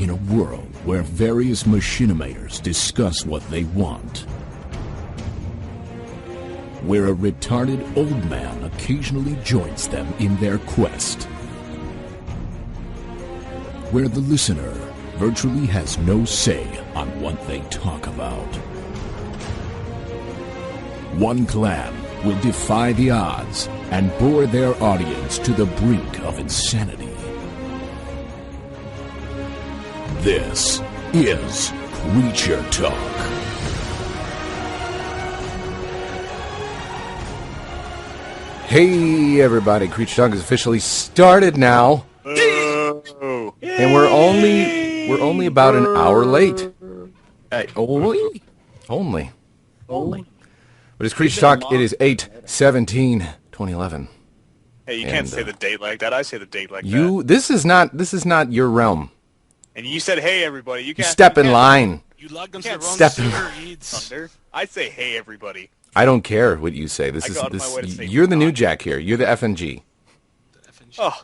In a world where various machinimators discuss what they want, where a retarded old man occasionally joins them in their quest, where the listener virtually has no say on what they talk about. One clan will defy the odds and bore their audience to the brink of insanity. This is Creature Talk. Hey everybody, Creature Talk is officially started now. Oh. And we're only about an hour late. Only. But it's Creature Talk. It is 8/17/2011. Hey, you can't say the date like that. I say the date like You that. this is not your realm. And you said, "Hey, everybody." You can't Step in line. You logged onto Can't the wrong step in server, Eads. Thunder. I say, "Hey, everybody." I don't care what you say. I go out of my way to say You're the new not. Jack here. You're the FNG. Oh,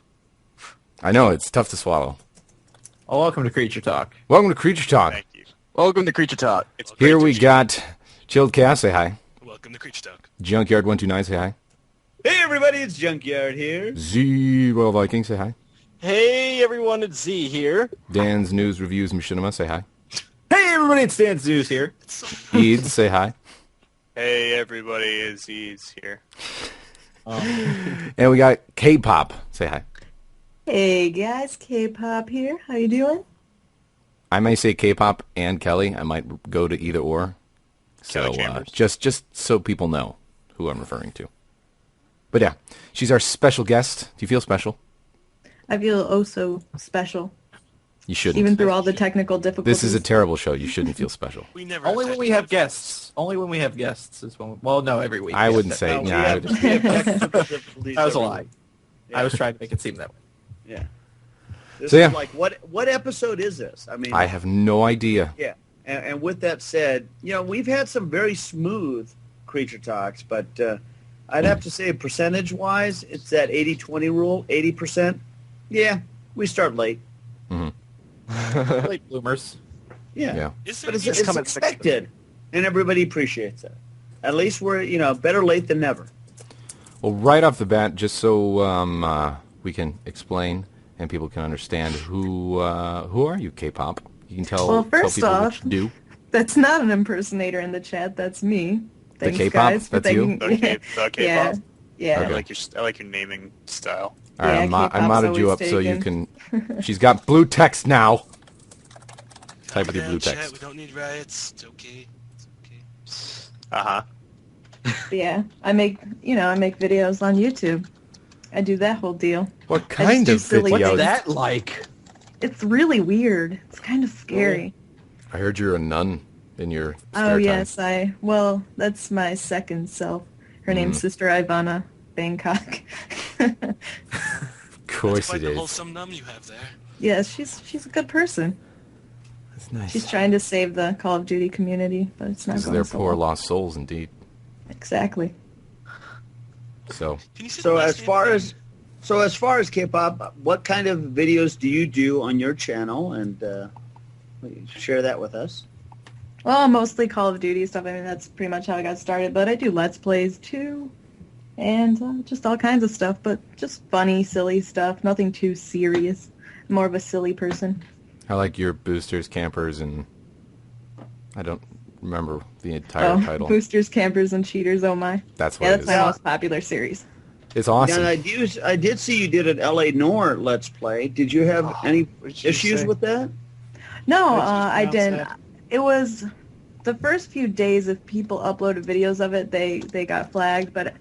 I know it's tough to swallow. Oh, welcome to Creature Talk. Welcome to Creature Talk. thank you. Welcome to Creature Talk. It's great Here to we meet got Chilled Chaos, say hi. Welcome to Creature Talk. Junkyard129, say hi. Hey everybody, it's Junkyard here. Z Royal Viking, say hi. Hey everyone, it's Z here. Dan's News Reviews Machinima, say hi. Hey everybody, it's Dan Zeus here. Eads, say hi. Hey, everybody, is Eads here. And we got K-pop, say hi. Hey guys, K-pop here. How you doing? I may say K-pop and Kelly. I might go to either or. So Kelly Chambers. just so people know who I'm referring to. But yeah, she's our special guest. Do you feel special? I feel oh so special, You shouldn't. even through all the technical difficulties. This is a terrible show. You shouldn't feel special. We never Only when we have guests. Only when we have guests is when. Well, no, every week. I Yes, wouldn't that- say. No, we Yeah, I have- would- we have technical difficulties That was a every lie. week. I was trying to make it seem that way. Yeah. This So, yeah. is like what episode is this? I mean, I have no idea. yeah. And with that said, we've had some very smooth Creature Talks, but I'd have to say percentage-wise, it's that 80-20 rule. 80%. Yeah, we start late. Late bloomers. Yeah. Yeah. Is there But it's, any- it's expected, and everybody appreciates it. At least we're better late than never. Well, right off the bat, just so we can explain and people can understand who are you, K-pop? You can tell, Well, tell first people off- what you do. That's not an impersonator in the chat. That's me. Thanks, K-pop? guys, for That's you? thanking- The K-pop? Yeah. Yeah. Okay. I like your naming style. All right, Yeah, I K-pop's modded you up always so you taken. can. She's got blue text now. Type with your Calm blue down, chat. text. We don't need riots. It's okay. It's okay. Uh-huh. Yeah. I make videos on YouTube. I do that whole deal. What kind do of silly videos? things. That like. It's really weird. It's kind of scary. I heard you're a nun in your spare Oh time. yes, that's my second self. Her name's Sister Ivana Bangkok. Of course Quite it the is. wholesome num you have there. Yes, she's a good person. That's nice. She's trying to save the Call of Duty community, but it's not Because going they're so poor well. lost souls, indeed. Exactly. So, Can you say So the last as name far again? as K-pop, what kind of videos do you do on your channel, and share that with us? Well, mostly Call of Duty stuff. I mean, that's pretty much how I got started. But I do Let's Plays too, and just all kinds of stuff. But just funny, silly stuff. Nothing too serious. I'm more of a silly person. I like your boosters, campers, and I don't remember the entire title. Boosters, Campers, and Cheaters. Oh my! That's what Yeah, it that's is. my most popular series. It's awesome. And I did see you did an LA Noir Let's Play. Did you have any what did you issues say? with that? No, Let's just I pronounce didn't. that. It was the first few days if people uploaded videos of it, they got flagged. But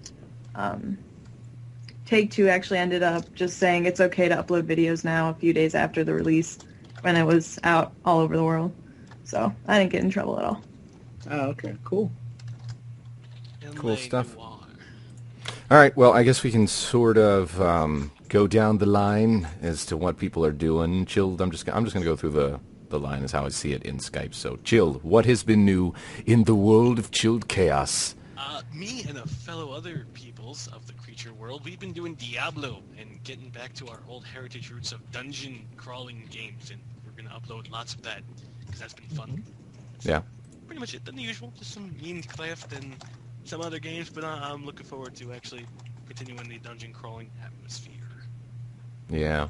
Take-Two actually ended up just saying it's okay to upload videos now a few days after the release when it was out all over the world. So I didn't get in trouble at all. Oh, okay, cool. Cool LA stuff. Noir. All right, well, I guess we can sort of go down the line as to what people are doing. Chilled, I'm just going to go through the line as how I see it in Skype. So, Chilled, what has been new in the world of Chilled Chaos? Me and a fellow other peoples of the creature world, we've been doing Diablo and getting back to our old heritage roots of dungeon crawling games, and we're we're gonna upload lots of that because that's been fun. Yeah. Pretty much it. Than the usual, just some Minecraft and some other games, but I'm looking forward to actually continuing the dungeon crawling atmosphere. Yeah.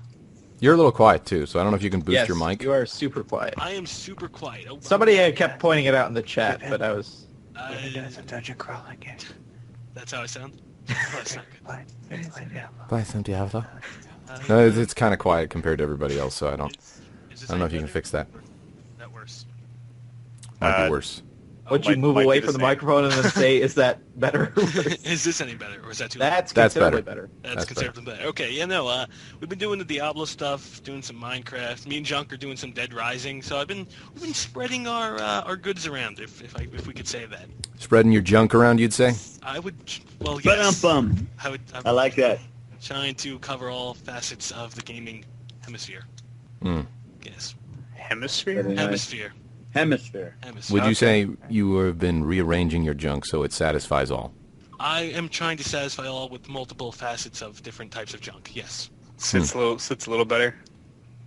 You're a little quiet too, so I don't know if you can boost Yes, your mic. you are super quiet. I am super quiet. Oh, Somebody kept pointing it out in the chat, but I was... dungeon crawling game. That's how I sound? Oh, that's not good. Buy some Diablo. No, it's kind of quiet compared to everybody else, so I don't know if you can fix that. That worse. Might be worse. Would you move might away be the from the same. microphone and then say, is that better? Is this any better, or is that too? That's That's considerably better. better. That's That's considerably better. Okay, yeah, no, we've been doing the Diablo stuff, doing some Minecraft. Me and Junk are doing some Dead Rising. So we've been spreading our goods around, if we could say that. Spreading your junk around, you'd say? I would, well, yes. Bum. I'm I like that. trying to cover all facets of the gaming hemisphere. Hmm. Yes, Hemisphere? Very nice. hemisphere. Hemisphere. Would you say you have been rearranging your junk so it satisfies all? I am trying to satisfy all with multiple facets of different types of junk. Yes, Sits a little better.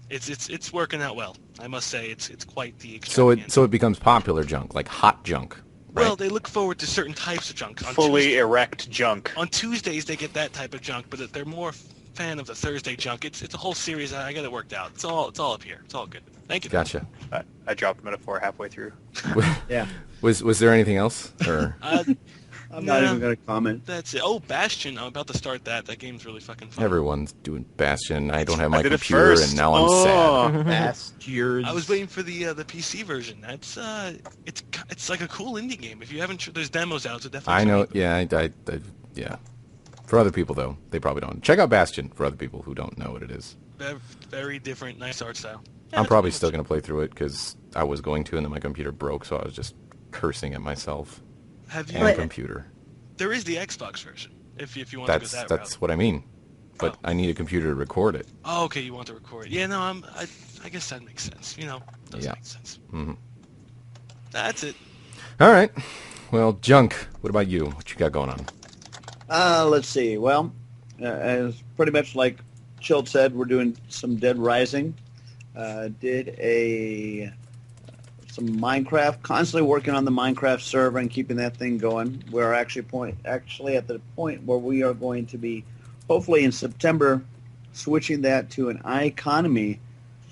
it's working out well. I must say it's quite the So extravaganza. it becomes popular junk, like hot junk. Right? Well, they look forward to certain types of junk. On Fully Tuesday- erect junk. on Tuesdays they get that type of junk, but they're more fan of the Thursday junk. It's a whole series. I got it worked out. It's all up here. It's all good. Thank you. Gotcha. I dropped a metaphor halfway through. Yeah. Was there anything else? Or I'm not No. even going to comment. That's it. Oh, Bastion. I'm about to start that. That game's really fucking fun. everyone's doing Bastion. I don't have I my did it computer, first. and now I'm sad. Fast years. I was waiting for the PC version. That's it's like a cool indie game. If you haven't, there's demos out, so definitely. I know. check it out. Yeah, yeah. For other people, though, they probably don't. Check out Bastion for other people who don't know what it is. Very different, nice art style. I'm probably still going to play through it because I was going to, and then my computer broke, so I was just cursing at myself Have you? and computer. There is the Xbox version. If you want to go that That's route. what I mean. But Oh. I need a computer to record it. Oh, okay. You want to record? Yeah, no. I guess that makes sense. Does Yeah. make sense. Mhm. That's it. All right. Well, Junk, what about you? What you got going on? Let's see. Well, as pretty much like Chilled said, we're doing some Dead Rising. Did some Minecraft. Constantly working on the Minecraft server and keeping that thing going. We're actually at the point where we are going to be, hopefully in September, switching that to an iEconomy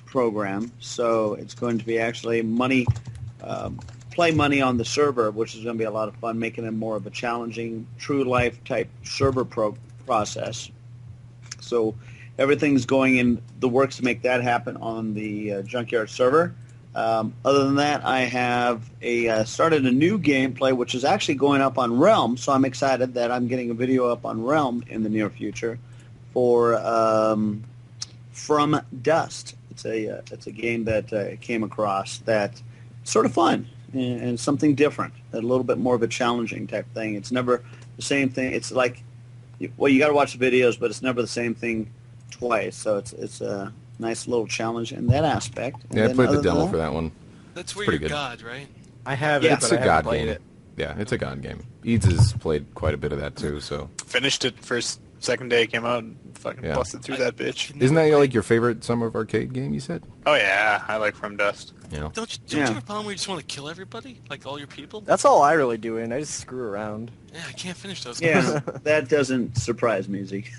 program. So it's going to be actually money. Play money on the server, which is going to be a lot of fun, making it more of a challenging, true life type server process. So everything's going in the works to make that happen on the Junkyard server. Other than that, I have started a new gameplay, which is actually going up on Realm. So I'm excited that I'm getting a video up on Realm in the near future for From Dust. It's a game that I came across that's sort of fun. And something different, a little bit more of a challenging type thing. It's never the same thing. It's like, well, you got to watch the videos, but it's never the same thing twice. So it's a nice little challenge in that aspect. And Yeah, I then played the other than demo that- for that one. That's where pretty you're good. God, right? I have Yeah, it, It's but a I god haven't played game. it. Yeah, it's a god game. Eads has played quite a bit of that too, so. Finished it second day it came out and fucking Yeah. busted through that bitch. Isn't that like your favorite Summer of Arcade game, you said? Oh yeah, I like From Dust. You know? Don't you Yeah. have a problem where you just want to kill everybody, like all your people? That's all I really do, and I just screw around. Yeah, I can't finish those games. Yeah, that doesn't surprise me, Zeke.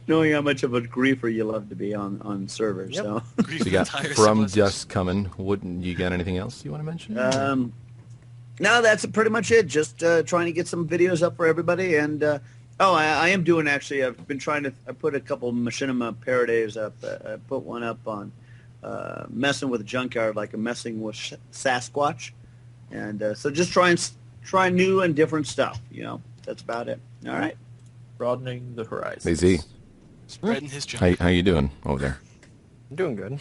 Knowing how much of a griefer you love to be on servers. Yep. So. Grief So you got entire From civilizations. Dust coming. Wouldn't you got anything else you want to mention? No, that's pretty much it. Just trying to get some videos up for everybody. And, I am doing actually, I've been trying to, I put a couple Machinima parodies up. I put one up on messing with Junkyard, like a messing with Sasquatch. And so just try new and different stuff, That's about it. All right. Broadening the horizon. Hey, Z, Spreading his junk. how you doing over there? I'm doing good.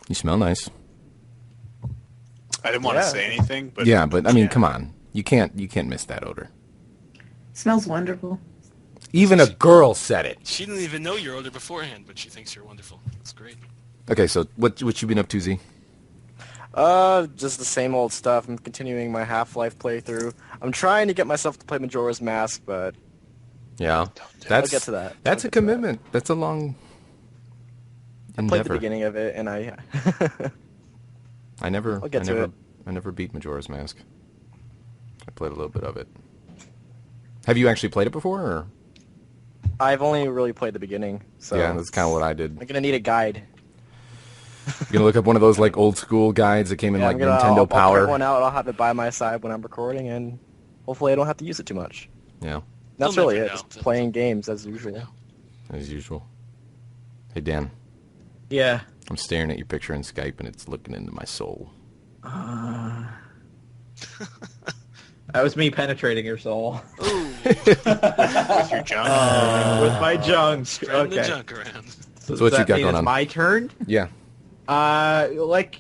You smell nice. I didn't want to Yeah. say anything, but Yeah, but I mean, yeah. come on. You can't miss that odor. Smells wonderful. Even a girl said it. She didn't even know your odor beforehand, but she thinks you're wonderful. That's great. Okay, so what you been up to, Z? Just the same old stuff. I'm continuing my Half-Life playthrough. I'm trying to get myself to play Majora's Mask, but Yeah, that's get to that. That's I'll a get to that. commitment. That's a long. I played the beginning of it, and I I never, I'll get to it. I never beat Majora's Mask. I played a little bit of it. Have you actually played it before? Or? I've only really played the beginning. So Yeah, that's kind of what I did. I'm gonna need a guide. You're gonna look up one of those like old school guides that came in like Nintendo I'll Power. print one out. I'll have it by my side when I'm recording, and hopefully I don't have to use it too much. Yeah, That's They'll really never it. know. Just playing games as usual. as usual. Hey Dan, Yeah. I'm staring at your picture in Skype and it's looking into my soul. That was me penetrating your soul. With your junk. With my junk. Spreading the Okay. junk around. So what does you that got mean going it's on? my turn? Yeah. Like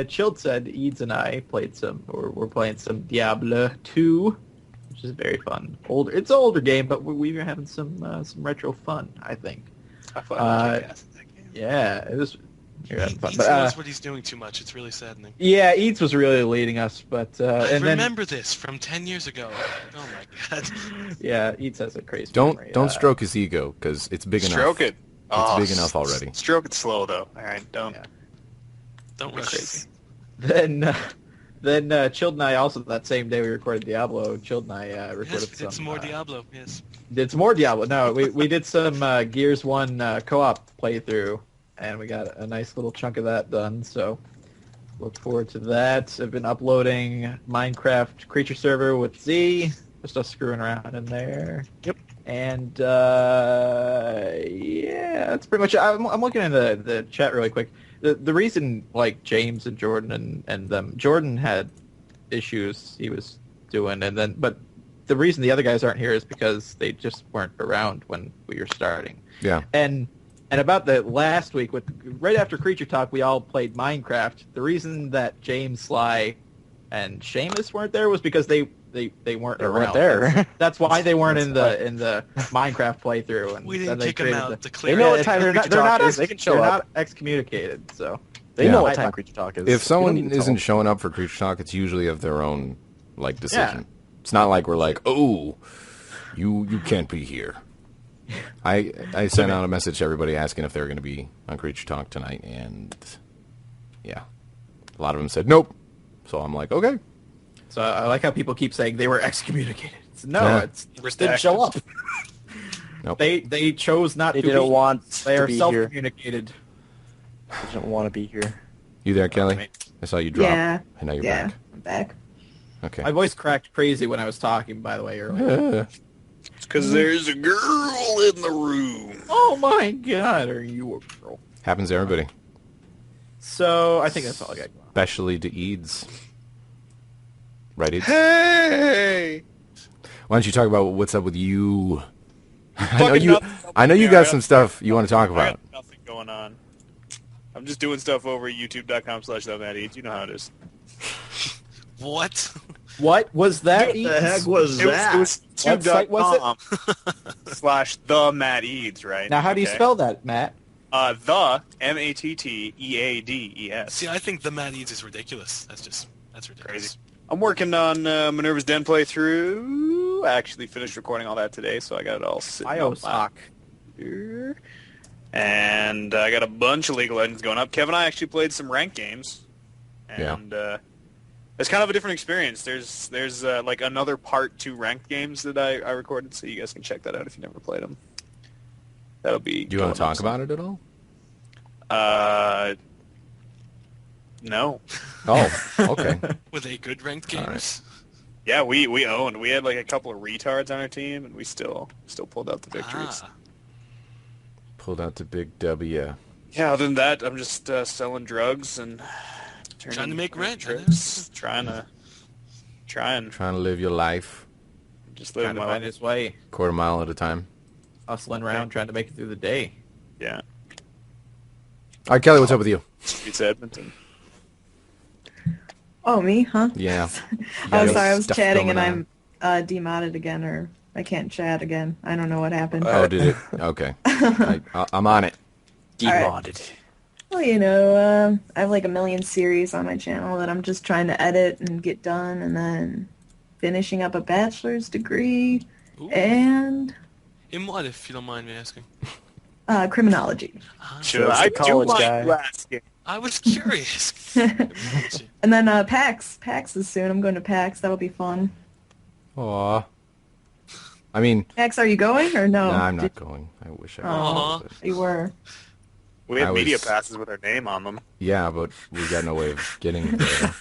Chilled said, Eads and I played we're playing some Diablo 2, which is very fun. It's an older game, but we're having some retro fun, I think. I thought that game. Yeah, it was. You're having fun. He But, knows what he's doing too much. It's really saddening. yeah, Eads was really leading us, but I and then remember this from 10 years ago. Oh my god. yeah, Eads has a crazy. Don't memory. stroke his ego because it's big Stroke enough. it. It's big enough already. Stroke it slow though. All right, don't. Yeah. Don't rush it. Then Chilled and I also that same day we recorded Diablo. Chilled and I recorded Yes, it's more Diablo. Yes. Did some more Diablo. No, we did some Gears 1 co-op playthrough, and we got a nice little chunk of that done, so look forward to that. I've been uploading Minecraft Creature Server with Z, just us screwing around in there. Yep. And, yeah, that's pretty much it. I'm looking in the chat really quick. The reason, like, James and Jordan and them, Jordan had issues he was doing, but the reason the other guys aren't here is because they just weren't around when we were starting. Yeah. And about the last week, right after Creature Talk, we all played Minecraft. The reason that James, Sly, and Seamus weren't there was because they weren't around. there. That's why they weren't in the Minecraft playthrough. And We then didn't they kick him created out. the- To clear They know it. what time they're Creature they're Talk not is. They can show they're up. not excommunicated, so They Yeah. know what time Creature Talk is. If We someone don't need to tell isn't them. showing up for Creature Talk, it's usually of their own like decision. Yeah. It's not like we're like, oh, you can't be here. I sent out a message to everybody asking if they were going to be on Creature Talk tonight, and yeah, a lot of them said nope. So I'm like, okay. So I like how people keep saying they were excommunicated. No, Yeah. it's they just didn't show up. Nope. They chose not They to. didn't be. want They to are be here. self-communicated. They didn't want to be here. You there, Kelly? I saw you drop. Yeah. I know you're Yeah, back. I'm back. Okay. My voice cracked crazy when I was talking. By the way, earlier. It's because there's a girl in the room. Oh my God, are you a girl? Happens to everybody, So I think that's all I got. especially to Eads. Right, Eads? Hey! Why don't you talk about what's up with you? Fucking nothing up I know with you me. got I some stuff you want to talk I about. got nothing going on. I'm just doing stuff over at youtube.com/TheMattEats. You know how it is. What? What was that? What the heck was It that? was What site was it? youtube.com/TheMattEats, right? Now, how do you Okay. spell that, Matt? The MATTEADES. See, I think the Matt Eads is ridiculous. That's ridiculous. Crazy. I'm working on Minerva's Den playthrough. I actually finished recording all that today, so I got it all sitting on Biosock. here. And I got a bunch of League of Legends going up. Kevin and I actually played some ranked games. And it's kind of a different experience. There's like another part to ranked games that I recorded, so you guys can check that out if you never played them. That'll be. Do you want to talk about it at all? No. Oh, okay. Were they good ranked All games? Yeah, we owned. We had like a couple of retards on our team, and we still pulled out the victories. Ah, Pulled out the big W. Yeah, other than that, I'm just selling drugs and Trying to make rent, I know. trips. Trying to Trying to live your life just Trying live to my find life. his way, quarter mile at a time. hustling around, trying to make it through the day. Yeah, All right, Kelly, what's up with you? it's Edmonton. Oh, me, huh? Yeah. Oh, sorry, I was Stuff chatting going and I'm demodded again, or I can't chat again. I don't know what happened. Oh, did it? Okay. I'm on it. Demodded. Well, you know, I have like a million series on my channel that I'm just trying to edit and get done, and then finishing up a bachelor's degree, Ooh. and In what, if you don't mind me asking? Criminology. Should So it's I the do college my guy. last game? I was curious. And then PAX. PAX is soon. I'm going to PAX. That'll be fun. Aw. I mean, PAX, are you going or no? nah, I'm not going. I wish I Oh, was. you were. We had I media was- passes with our name on them. Yeah, but we got no way of getting there.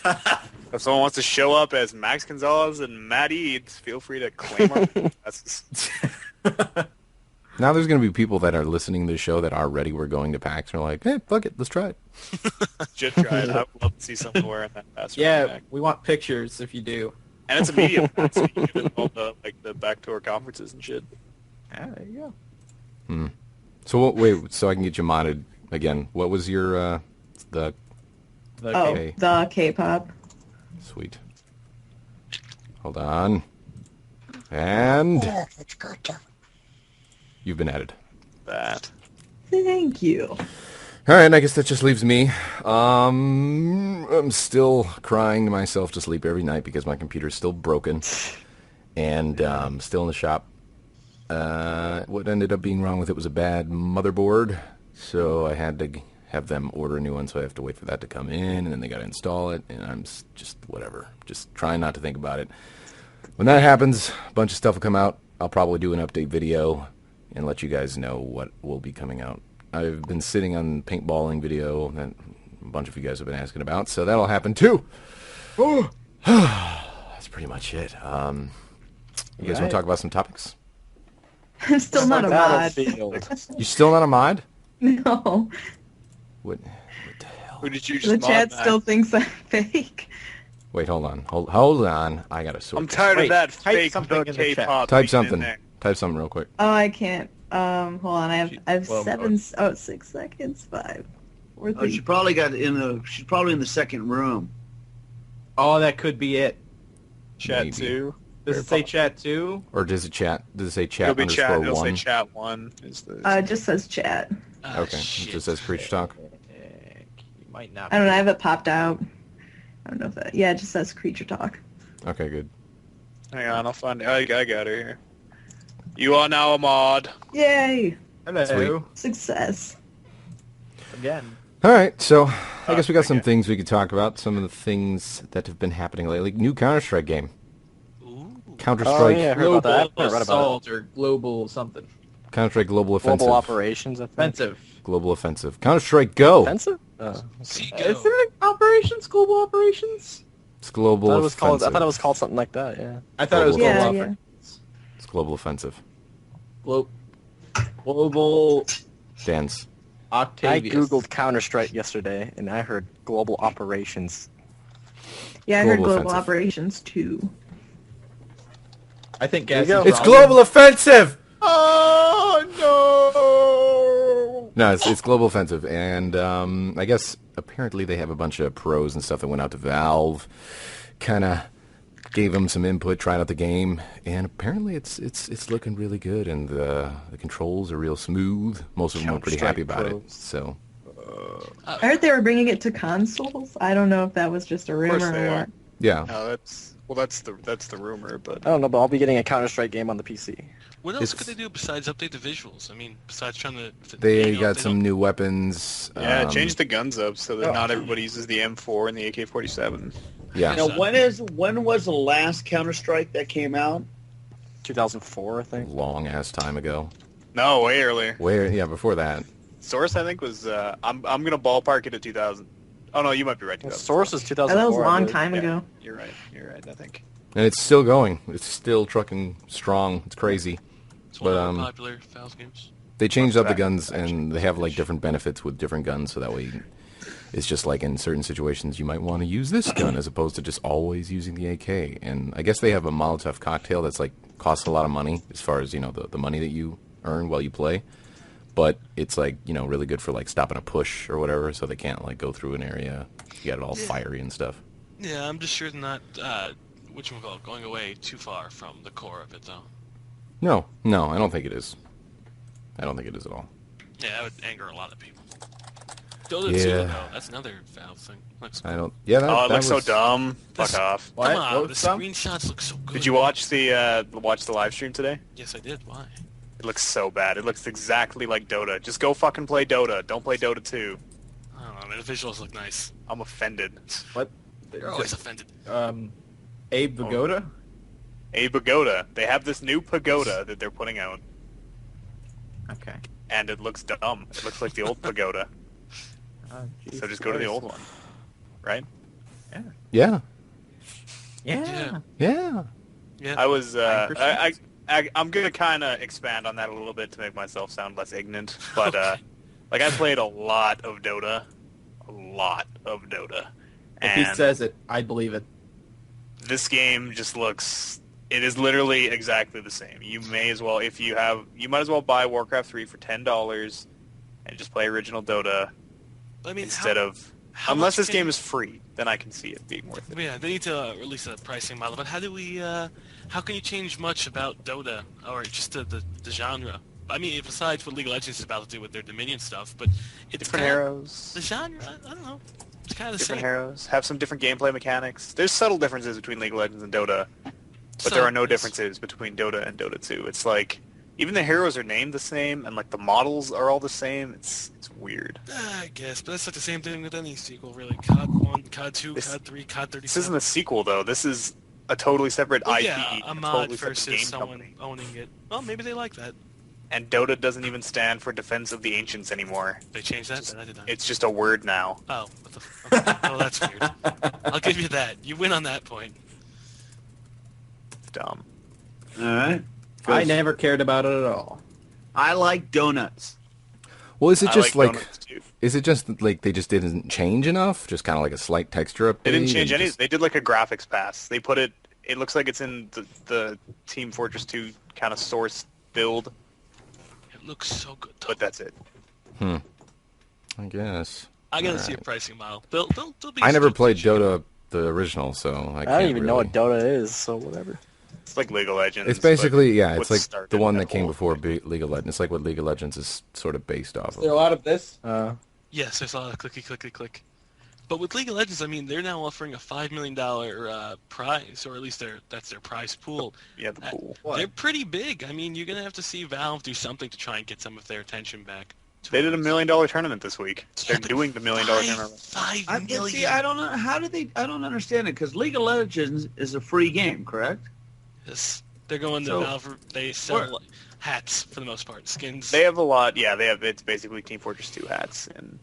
If someone wants to show up as Max Gonzalez and Matt Eads, feel free to claim our passes. Now there's going to be people that are listening to the show that are ready. We're going to PAX. And are like, hey, fuck it, let's try it. Should try it. I would love to see someone wearing that pass. Yeah, Back. we want pictures if you do. And it's a media pass, so you get all the backdoor conferences and shit. Yeah, there you go. So wait, so I can get you modded again. What was your the The Oh, Okay. the K-pop. sweet? Hold on, and you've been added. That. Thank you. All right, I guess that just leaves me. I'm still crying to myself to sleep every night because my computer's still broken, and still in the shop. What ended up being wrong with it was a bad motherboard, so I had to have them order a new one, so I have to wait for that to come in, and then they got to install it, and I'm just whatever. Just trying not to think about it. When that happens, a bunch of stuff will come out. I'll probably do an update video and let you guys know what will be coming out. I've been sitting on paintballing video that a bunch of you guys have been asking about, so that'll happen too. That's pretty much it. You guys want to talk about some topics? I'm still not a mod. Battlefield. You still not a mod? No. What the hell? Who did you just The mod, chat Max? still thinks I'm fake. Wait, hold on. Hold on. I gotta sort I'm this. tired Wait, of that type fake something in the chat. K-pop. Type being something. in there. Type something real quick. Oh, I can't. Hold on. I have Slow seven. Oh, 6 seconds. 5, 4, 3. Oh, she probably got in the. She's probably in the second room. Oh, that could be it. Chat Maybe. 2. Does it say chat too? Or does it chat? Does it say chat It'll be underscore chat. It'll say 1? chat 1. Is the It just says chat. Ah, Okay. It shit. just says Creature Talk. You might not. I don't know. I have it popped out. I don't know if that. Yeah, it just says creature talk. Okay, good. Hang on, I'll find it. I got her here. You are now a mod. Yay! Hello. Sweet. Success. Again. All right, so I guess we got some okay. things we could talk about. Some of the things that have been happening lately. New Counter-Strike game. Ooh. Counter-Strike. Oh, yeah, I heard about that. I Global haven't read about assault or global something. Counter-Strike Global Offensive. Global operations, I think. Offensive. Global Offensive. Counter-Strike Go. Offensive? See, Is go. there operations? Global operations? It's Global I Offensive. thought it was called something like that, yeah. I thought it was Global global Yeah, operations. It's Global Offensive. Global Dance. Octavius. I googled Counter-Strike yesterday, and I heard global operations. Yeah, I heard Global global offensive. operations too. I think There you gas go. is It's probably- Global Offensive! Oh, no! No, it's Global Offensive, and I guess apparently they have a bunch of pros and stuff that went out to Valve, kind of gave them some input, tried out the game, and apparently it's looking really good, and the controls are real smooth. Most of them were pretty happy about it. Counter-Strike So I heard they were bringing it to consoles. I don't know if that was just a course rumor they or are. what. yeah, No, that's the rumor, but I don't know, but I'll be getting a Counter-Strike game on the PC. What else It's- could they do besides update the visuals? I mean, besides trying to... they you know, got they some don't- new weapons. yeah, change the guns up so that Oh. not everybody uses the M4 and the AK-47. Yeah, Now, when was the last Counter Strike that came out? 2004, I think. long ass time ago. No, way earlier. Before that. Source, I think, was I'm gonna ballpark it at 2000. Oh no, you might be right. Well, 2000. Source is Oh, 2004. that was a I long believe. time Yeah, ago. You're right. I think. And it's still going. It's still trucking strong. It's crazy. It's one but, of the um, popular Valve games. They changed up the Back- guns, back and they have like different benefits with different guns, so that way it's just like in certain situations you might want to use this gun as opposed to just always using the AK. And I guess they have a Molotov cocktail that's like costs a lot of money as far as, you know, the money that you earn while you play. But it's like, you know, really good for like stopping a push or whatever, so they can't like go through an area, get it all fiery and stuff. Yeah, I'm just sure they're not, whatchamacallit, going away too far from the core of it, though. No, I don't think it is. I don't think it is at all. Yeah, that would anger a lot of people. Dota 2, Yeah. though, that's another Valve thing. Looks I don't. Yeah, that, Oh, it that looks was, so dumb. This- Fuck off. What? Come on, What the was some? screenshots look so good. Did you watch the live stream today? Yes, I did. Why? It looks so bad. It looks exactly like Dota. Just go fucking play Dota. Don't play Dota 2. I don't know, man. The visuals look nice. I'm offended. What? You're always offended. Abe Vigoda? A pagoda. They have this new pagoda that they're putting out, Okay. and it looks dumb. It looks like the old pagoda. So just go to the old one, right? Yeah. Yeah. Yeah. Yeah. I was. 9%. I'm gonna kind of expand on that a little bit to make myself sound less ignorant, but like I played a lot of Dota, If he and says it, I believe it. this game just looks. It is literally exactly the same. You may as well, if you have, you might as well buy Warcraft 3 for $10 and just play original Dota I mean, instead of. how Unless much this can- game is free, then I can see it being worth it. Yeah, they need to release a pricing model. But how do we? How can you change much about Dota or just the genre? I mean, besides what League of Legends is about to do with their Dominion stuff, but it's Different kinda- heroes. The genre, I don't know. It's kind of the Different same. heroes. Have some different gameplay mechanics. There's subtle differences between League of Legends and Dota, but there are no Subtle, yes. differences between Dota and Dota 2. It's like even the heroes are named the same, and like the models are all the same. It's weird. I guess, but that's like the same thing with any sequel, really. COD 1, COD 2, This- COD 3, COD 37. This isn't a sequel though. This is a totally separate Well, IP, yeah, a a mod totally separate versus game someone company. owning it. Well, maybe they like that. And Dota doesn't even stand for Defense of the Ancients anymore. They changed that? I did not. It's just a word now. Oh, what the okay. Oh, that's weird. I'll give you that. You win on that point. It's dumb. All right. I never cared about it at all. I like donuts. Well, is it I just like, donuts, too. is it just like they just didn't change enough? Just kind of like a slight texture update? They didn't change and any. just- They did like a graphics pass. They put it. It looks like it's in the Team Fortress 2 kind of source build, It looks so good, though. but that's it. I guess. I gotta All see a right. pricing model. They'll be I never stupid played this year. Dota, the original, so I can't I don't even know really- what Dota is, so whatever. It's like League of Legends. It's basically, yeah, but it's like started the one that that came whole before thing. League of Legends. It's like what League of Legends is sort of based off Is there a of. lot of this? Yes, there's a lot of clicky. But with League of Legends, I mean, they're now offering a $5 million prize, or at least that's their prize pool. Yeah, the pool. They're pretty big. I mean, you're gonna have to see Valve do something to try and get some of their attention back. They did $1 million tournament this week. They're Yeah, but doing the $1 million tournament. $5 million. See, I don't know. How do they? I don't understand it because League of Legends is a free game, correct? Yes. They're going to So- Valve. They sell hats for the most part, skins. They have a lot. Yeah, they have. It's basically Team Fortress 2 hats in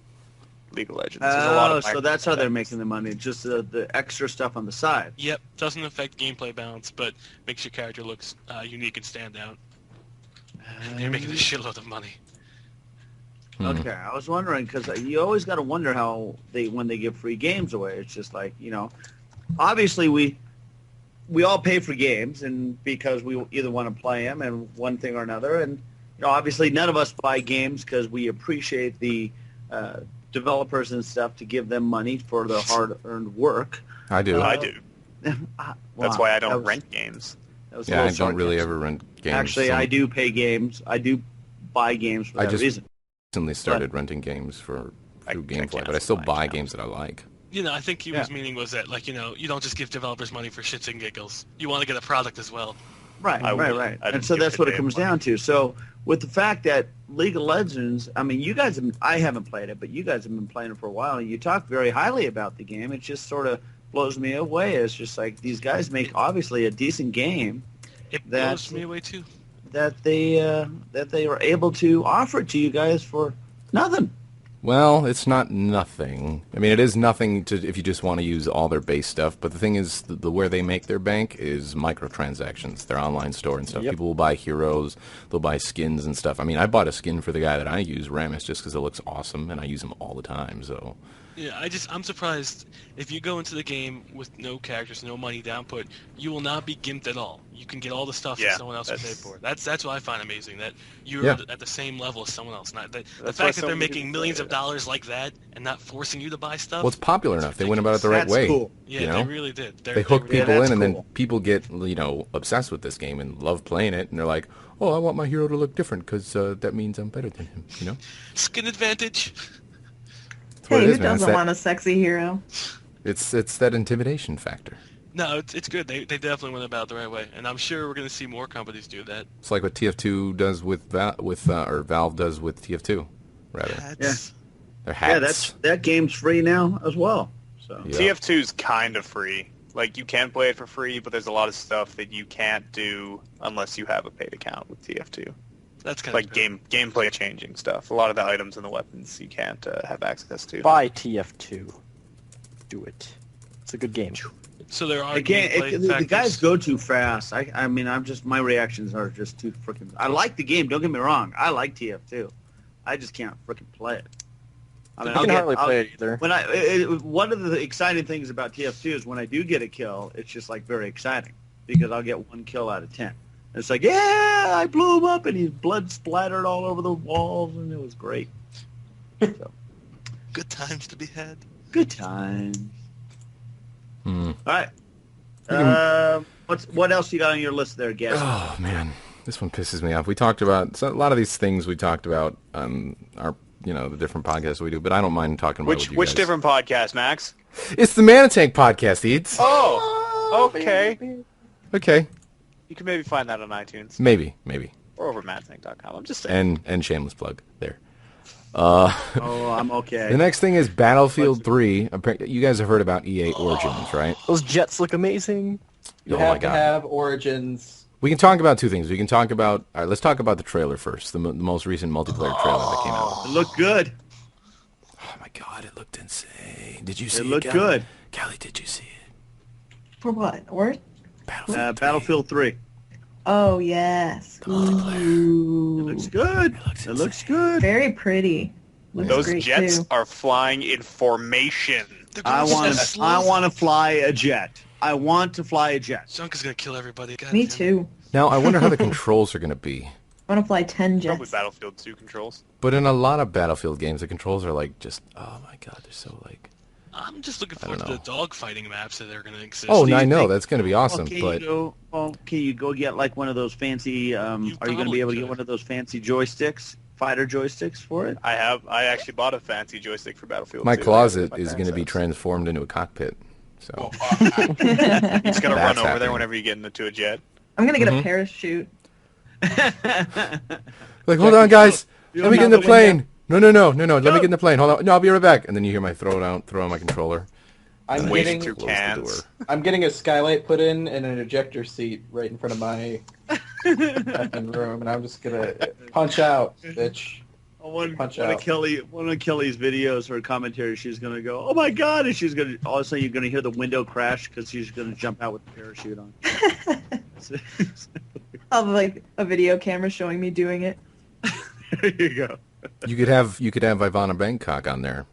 League of Legends. There's a lot Oh, of so that's how they're microtransactions. making the money, just the extra stuff on the side. Yep, doesn't affect gameplay balance, but makes your character look unique and stand out. And they're making a shitload of money. Okay, I was wondering because you always got to wonder how when they give free games away. It's just like obviously we all pay for games, and because we either want to play them and one thing or another, and obviously none of us buy games because we appreciate the developers and stuff to give them money for their hard-earned work. I do. I do. That's Wow, why I that don't was- rent games. that was a Yeah, I little don't really sarcasm. ever rent games. Actually, Some- I do pay games. I do buy games for I that just- reason. recently started renting games through I GameFly, can't but I still buy buy now. games that I like. I think he was meaning was that, like, you don't just give developers money for shits and giggles. You want to get a product as well. Right, I right, would- right. I And didn't so give that's a what it damn comes money. down to. So with the fact that League of Legends, I mean, you guys, I haven't played it, but you guys have been playing it for a while, and you talk very highly about the game. It just sort of blows me away. It's just like these guys make obviously a decent game It That's- blows me away too. that they are able to offer it to you guys for nothing. Well, it's not nothing. I mean, it is nothing to if you just want to use all their base stuff. But the thing is, the where they make their bank is microtransactions, their online store and stuff. Yep. People will buy heroes, they'll buy skins and stuff. I mean, I bought a skin for the guy that I use, Ramus, just because it looks awesome, and I use him all the time. So, Yeah, I'm surprised if you go into the game with no characters, no money down put, you will not be gimped at all. You can get all the stuff Yeah, that someone else would pay that's- for. That's what I find amazing, that you're Yeah. at the same level as someone else. Not the That's why fact that so they're many making people millions play of it. dollars like that and not forcing you to buy stuff. well, it's popular enough. They went about it the right That's way. cool. Yeah, you know? they really did. They hook really- people that's in, and then cool. people get obsessed with this game and love playing it, and they're like, "Oh, I want my hero to look different because that means I'm better than him." You know, Skin advantage. That's what Hey, it who is, man. It's doesn't that- want a sexy hero? it's that intimidation factor. No, it's good. They definitely went about it the right way, and I'm sure we're going to see more companies do that. It's like what TF2 does with or Valve does with TF2, rather. Hats. They're hats. Yeah, that game's free now as well. So Yeah. TF2's kind of free. Like, you can play it for free, but there's a lot of stuff that you can't do unless you have a paid account with TF2. That's kind Like of gameplay changing stuff. A lot of the items and the weapons you can't have access to. Buy TF2. Do it. It's a good game. So there are the guys go too fast. I mean, my reactions are just too freaking. I like the game. Don't get me wrong. I like TF2. I just can't freaking play it. I mean, I can hardly play it either. When one of the exciting things about TF2 is when I do get a kill, it's just like very exciting because I'll get 1 kill out of 10. And it's like, yeah, I blew him up and his blood splattered all over the walls and it was great. So, Good times to be had. good times. Hmm. All right. What else you got on your list there, Gaz? Oh man, this one pisses me off. We talked about a lot of these things we talked about on our the different podcasts we do, but I don't mind talking about it with you Which guys. different podcast, Max? It's the Manitank podcast, Eats. Oh, okay. Okay, You can maybe find that on iTunes maybe, or over at madtank.com. I'm just saying. and shameless plug there. Oh, I'm okay. The next thing is Battlefield 3. You guys have heard about EA Origins, right? Those jets look amazing. You Oh have my to God. have Origins. We can talk about two things. We can talk about... All right, let's talk about the trailer first. The most recent multiplayer trailer that came out. It looked good. Oh my God, it looked insane. Did you see it? It looked Callie? good. Callie, did you see it? For what? Or? Battlefield 3. Oh, yes. It Ooh. looks good. It looks good. Very pretty. Looks Those great, jets too. are flying in formation. They're I going so want slow. to fly a jet. I want to fly a jet. Junk is going to kill everybody. God Me damn it. too. Now, I wonder how the controls are going to be. I want to fly 10 Probably jets. Battlefield 2 controls. But in a lot of Battlefield games, the controls are like just... Oh my God, they're so like... I'm just looking I don't forward to the know. dogfighting maps that are going to exist. Oh, do no, you I know. think- That's going to be awesome, but... Can you go get like one of those fancy? Are you going to probably be able to get could. one of those fancy joysticks, fighter joysticks for it? I actually bought a fancy joystick for Battlefield My 2. closet My is going to be parents' transformed into a cockpit. So, house. He's going to run That's over there happening. whenever you get into a jet. I'm going to get Mhm. a parachute. like, hold on, guys. Let me get in the out the plane. No. Let me get in the plane. Hold on. No, I'll be right back. And then you hear my throw on my controller. I'm Waving getting through Close the cans. door. I'm getting a skylight put in and an ejector seat right in front of my effing room, and I'm just gonna punch out, bitch. One Punch of out. Kelly's videos, her commentary, she's gonna go, "Oh my God!" and she's gonna all of a sudden you're gonna hear the window crash because she's gonna jump out with the parachute on. I'll have like a video camera showing me doing it. There you go. You could have Ivana Bangkok on there.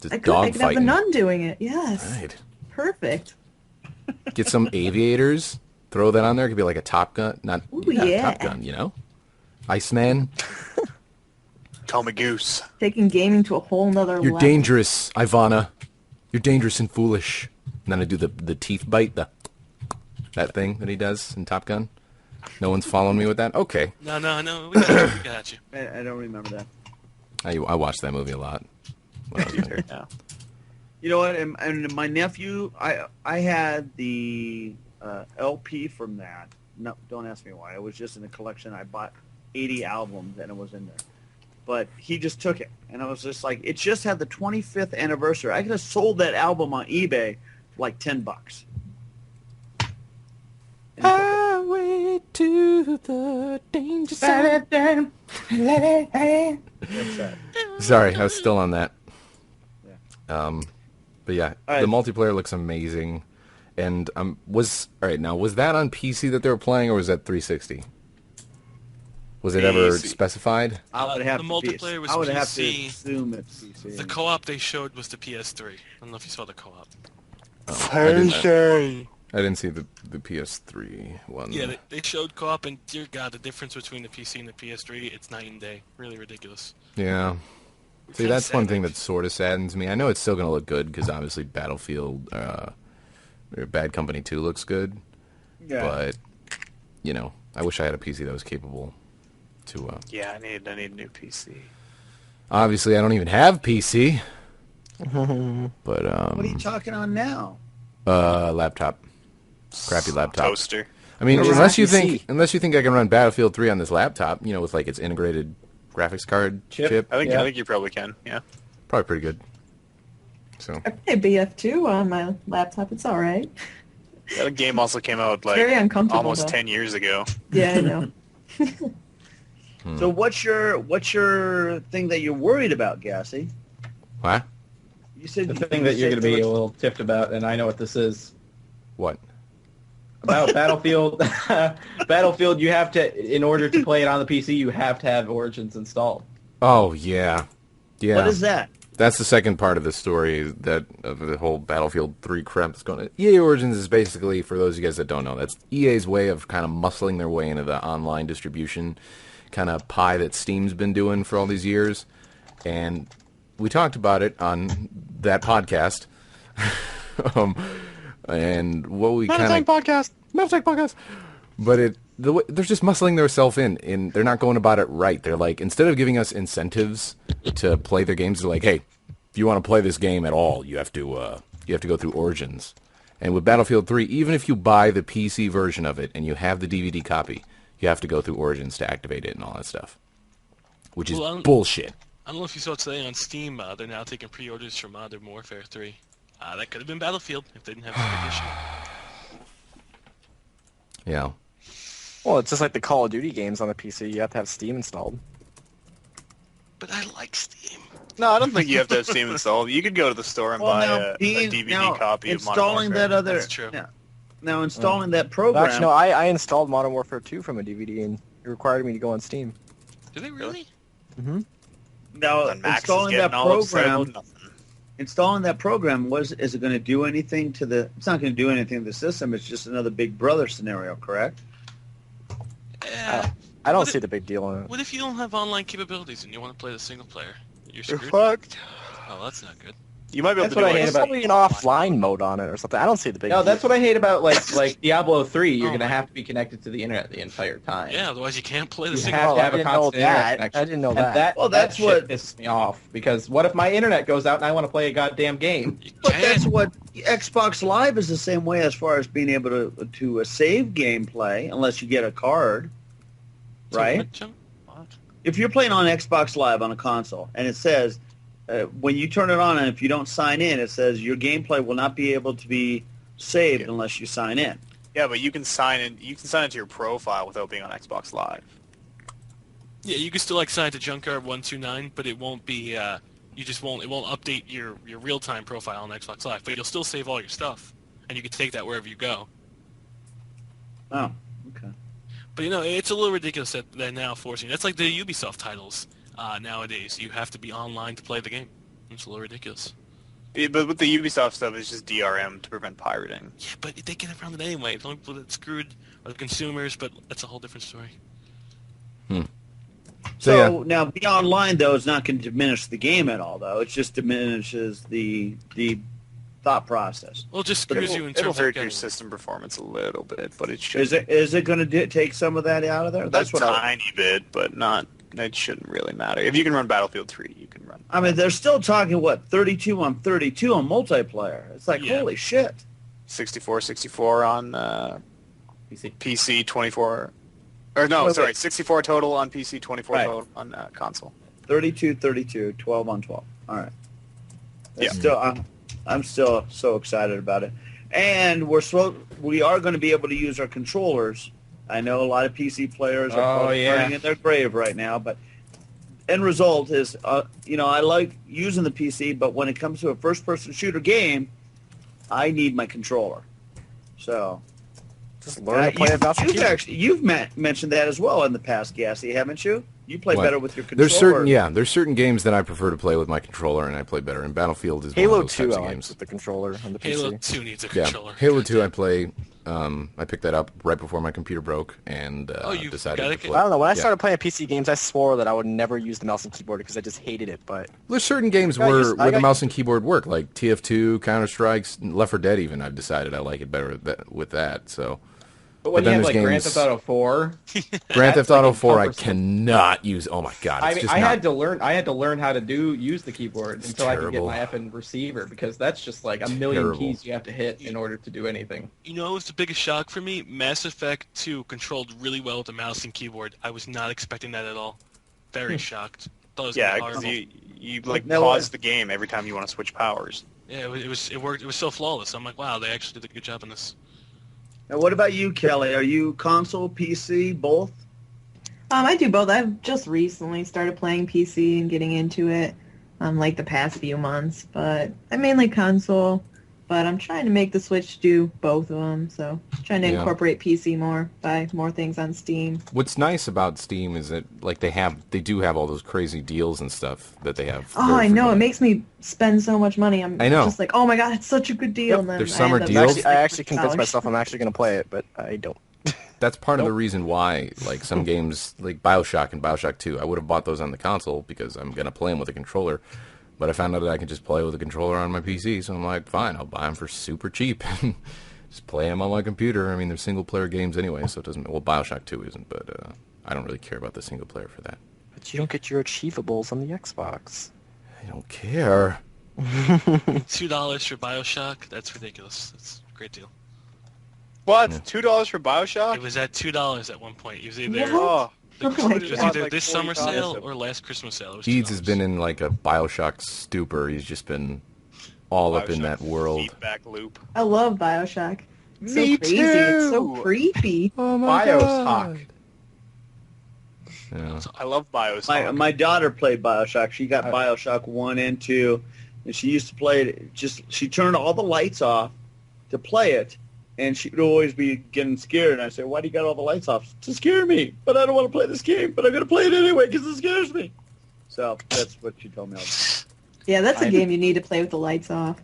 Just I could dog have the fighting. nun doing it. Yes. Right. Perfect. Get some aviators. Throw that on there. It could be like a Top Gun. Not Ooh, Top yeah. Gun, you know? Iceman. Call me Goose. Taking gaming to a whole nother You're level. dangerous, Ivana. You're dangerous and foolish. And then I do the teeth bite, that thing that he does in Top Gun. No one's following me with that? Okay. No. We got you. We got you. I don't remember that. I watched that movie a lot. When I was younger. Yeah. You know what? And my nephew, I had the LP from that. No, don't ask me why. It was just in a collection. I bought 80 albums, and it was in there. But he just took it, and I was just like, it just had the 25th anniversary. I could have sold that album on eBay for like $10. And he took it. Highway to the danger zone. That's that. Sorry, I was still on that. Yeah. But yeah, All right. the multiplayer looks amazing. And was that on PC that they were playing, or was that 360? Was it ever PC. specified? I would have The to multiplayer was I would have to PC. assume it's PC. The co-op they showed was the PS3. I don't know if you saw the co-op. I didn't see the PS3 one. Yeah, they showed co-op, and dear God, the difference between the PC and the PS3, it's night and day. Really ridiculous. Yeah. See, Kinda that's one thing savage. that sort of saddens me. I know it's still going to look good because obviously Battlefield, Bad Company 2 looks good. Yeah. But, I wish I had a PC that was capable to... Yeah, I need a new PC. Obviously, I don't even have PC. But, What are you talking on now? laptop. crappy laptop. Toaster. I mean, Or unless you PC. think I can run Battlefield 3 on this laptop, with like its integrated graphics card chip, I think Yeah. you probably can. Yeah. probably pretty good. So I play BF2 on my laptop. It's all right. That game also came out like very uncomfortable, almost though. 10 years ago. Yeah, I know. So what's your thing that you're worried about, Gassy? what? You said The thing that you're going to be a little tiffed about, and I know what this is. What? About Battlefield. Battlefield, you have to, in order to play it on the PC, you have to have Origins installed. Oh yeah, yeah. What is that? That's the second part of the story of the whole Battlefield 3 crap that's going on. EA Origins is basically, for those of you guys that don't know, that's EA's way of kind of muscling their way into the online distribution kind of pie that Steam's been doing for all these years. And we talked about it on that podcast. And what we kind of... podcast! But they're just muscling themselves in. They're not going about it right. They're like, instead of giving us incentives to play their games, they're like, hey, if you want to play this game at all, you have to go through Origins. And with Battlefield 3, even if you buy the PC version of it and you have the DVD copy, you have to go through Origins to activate it and all that stuff, which is bullshit. I don't know if you saw today on Steam, they're now taking pre-orders for Modern Warfare 3. That could have been Battlefield if they didn't have this big issue. Yeah. Well, it's just like the Call of Duty games on the PC. You have to have Steam installed. But I like Steam. No, I don't think you have to have Steam installed. You could go to the store and buy a DVD copy of Modern installing Warfare. that other. That's true. Now installing that program. Actually, no, I installed Modern Warfare 2 from a DVD, and it required me to go on Steam. Do they really? Mm-hmm. Now And Max is installing that getting all upset program. about nothing. Installing that program is it going to do anything to the? It's not going to do anything to the system. It's just another Big Brother scenario, correct? I don't What see the big deal in it. What if you don't have online capabilities and you want to play the single player? You're You're screwed. fucked. Oh, that's not good. You might be able That's to what do I hate like, There's probably an offline mode on it or something. I don't see the big No, deal. that's what I hate about like Diablo 3. You're Oh going to my- have to be connected to the internet the entire time. Yeah, otherwise you can't play the You single have to player. have a I didn't know constant internet that. connection. I didn't know And that. Well, that that's shit what- pisses me off, because what if my internet goes out and I want to play a goddamn game? You But can. that's what Xbox Live is the same way as far as being able to save gameplay, unless you get a card, So right? what, Jim? What? If you're playing on Xbox Live on a console and it says when you turn it on and if you don't sign in, it says your gameplay will not be able to be saved unless you sign in. Yeah, but you can sign in. You can sign into your profile without being on Xbox Live. Yeah, you can still like sign to Junkyard129, but it won't be. You just won't. It won't update your real-time profile on Xbox Live. But you'll still save all your stuff, and you can take that wherever you go. Oh, okay. But it's a little ridiculous that they're now forcing. That's like the Ubisoft titles nowadays. You have to be online to play the game. It's a little ridiculous. Yeah, but with the Ubisoft stuff, it's just DRM to prevent pirating. Yeah, but they get around it anyway. The only people that screwed are the consumers, but that's a whole different story. So now, be online though is not going to diminish the game at all, though. It just diminishes the thought process. Well, it just But screws it'll, you in it'll terms of hurt your getting- system performance a little bit, but it should. Is it going to take some of that out of there? That's That's what I. tiny bit, but not. It shouldn't really matter. If you can run Battlefield 3, you can run. I mean, they're still talking 32 on 32 on multiplayer. It's like Yeah. holy shit. 64 on PC. PC, 24. Or no, Wait, sorry, wait. 64 total on PC, 24 Right. total on console. 32, 12 on 12. All right. Yeah. I'm still so excited about it. And we are going to be able to use our controllers. I know a lot of PC players are probably burning in their grave right now, but end result is, I like using the PC, but when it comes to a first-person shooter game, I need my controller. So Just learn to play it without the keyboard. you've mentioned that as well in the past, Gassy, haven't you? You play What? better with your controller. There's certain games that I prefer to play with my controller, and I play better. And Battlefield is one Halo of those 2 types I of like games. with the controller on the Halo PC. 2 needs a Yeah, controller. Halo 2 I play. I picked that up right before my computer broke, and You've decided got to it? play. I don't know. When I Yeah. started playing PC games, I swore that I would never use the mouse and keyboard because I just hated it. But There's certain games I where the got mouse and keyboard work, like TF2, Counter Strikes, Left 4 Dead. Even I've decided I like it better with that. So But when But you then have there's Grand games- Theft Auto 4, Grand That's Theft Auto like 4, I encumbersome. cannot use. Oh my god, it's I mean, just I not. had to learn. I had to learn how to use the keyboard until I could get terrible. my effing receiver because that's just like a million Terrible. keys you have to hit in order to do anything. You know, it was the biggest shock for me. Mass Effect 2 controlled really well with the mouse and keyboard. I was not expecting that at all. Very shocked. Thought it was Yeah, gonna be because horrible. you like No, pause the game every time you want to switch powers. Yeah, it worked. It was so flawless. I'm like, wow, they actually did a good job in this. Now, what about you, Kelly? Are you console, PC, both? I do both. I've just recently started playing PC and getting into it, like the past few months. But I mainly console. But I'm trying to make the Switch do both of them. So trying to Yeah. incorporate PC more, buy more things on Steam. What's nice about Steam is that like they do have all those crazy deals and stuff that they have. Oh, very I know. It frequently. makes me spend so much money. I'm I know. just like, oh my god, it's such a good deal. Yep, And then there's I summer end up deals. like I actually convinced $6. myself I'm actually going to play it, but I don't. That's part of the reason why, like, some games, like Bioshock and Bioshock 2, I would have bought those on the console because I'm going to play them with a controller. But I found out that I can just play with a controller on my PC, so I'm like, fine, I'll buy them for super cheap and just play them on my computer. I mean, they're single-player games anyway, so it doesn't... Well, Bioshock 2 isn't, but I don't really care about the single-player for that. But you don't get your achievables on the Xbox. I don't care. $2 for Bioshock? That's ridiculous. That's a great deal. What? Yeah. $2 for Bioshock? It was at $2 at one point. It was either, What? Oh, Oh my it was God. either Like this summer $40 sale a- or last Christmas sale. It was Deeds has $2. been in, like, a Bioshock stupor. He's just been all up in Bioshock that world. feedback loop. I love Bioshock. It's so Me crazy. It's so too. creepy. Oh Bioshock. Yeah. I love Bioshock. My daughter played Bioshock. She got Bioshock 1 and 2, and she used to play it. She turned all the lights off to play it, and she would always be getting scared. And I said, "Why do you got all the lights off?" "To scare me, but I don't want to play this game. But I'm going to play it anyway because it scares me." So that's what she told me. Yeah, that's a I- game you need to play with the lights off.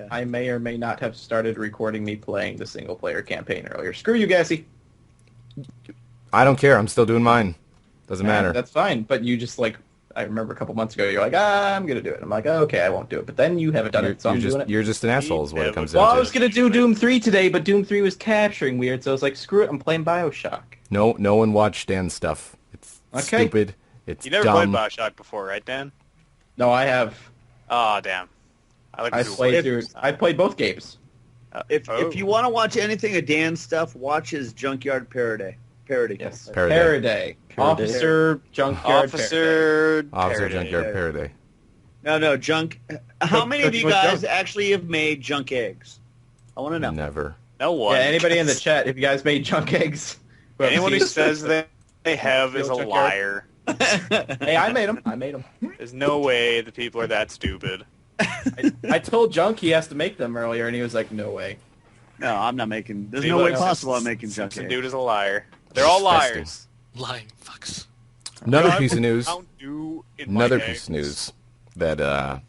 I may or may not have started recording me playing the single-player campaign earlier. Screw you, Gassy. I don't care. I'm still doing mine. Doesn't matter. That's fine, but you just like... I remember a couple months ago, you're like, I'm going to do it. I'm like, okay, I won't do it. But then you haven't done it, so I'm doing it. You're just an asshole is what it comes Well, down I to. was going to do Doom 3 today, but Doom 3 was capturing weird, so I was like, screw it, I'm playing Bioshock. No one watched Dan's stuff. It's Okay. stupid. It's You never dumb. played Bioshock before, right, Dan? No, I have. Oh, damn. I like I to do played it. through. I played both games. If you want to watch anything of Dan's stuff, watch his Junkyard Parody. Yes. Paraday. Paraday. Officer Junkyard Paraday. Officer Faraday. Junkyard Paraday. No, junk. How many of you What's guys junk? actually have made junk eggs? I want to know. Never. No one. Yeah, anybody in the chat, if you guys made junk eggs. Anyone who says that they have is a Junkyard? liar. Hey, I made them. I made them. There's no way the people are that stupid. I told Junk he has to make them earlier, and he was like, no way. No, I'm not making. There's See, no look, way possible I'm making junk Simpson eggs. dude is a liar. They're all Disgusting. liars. Lying fucks. Another I piece of put news. Mountain Dew in my Another eggs. piece of news that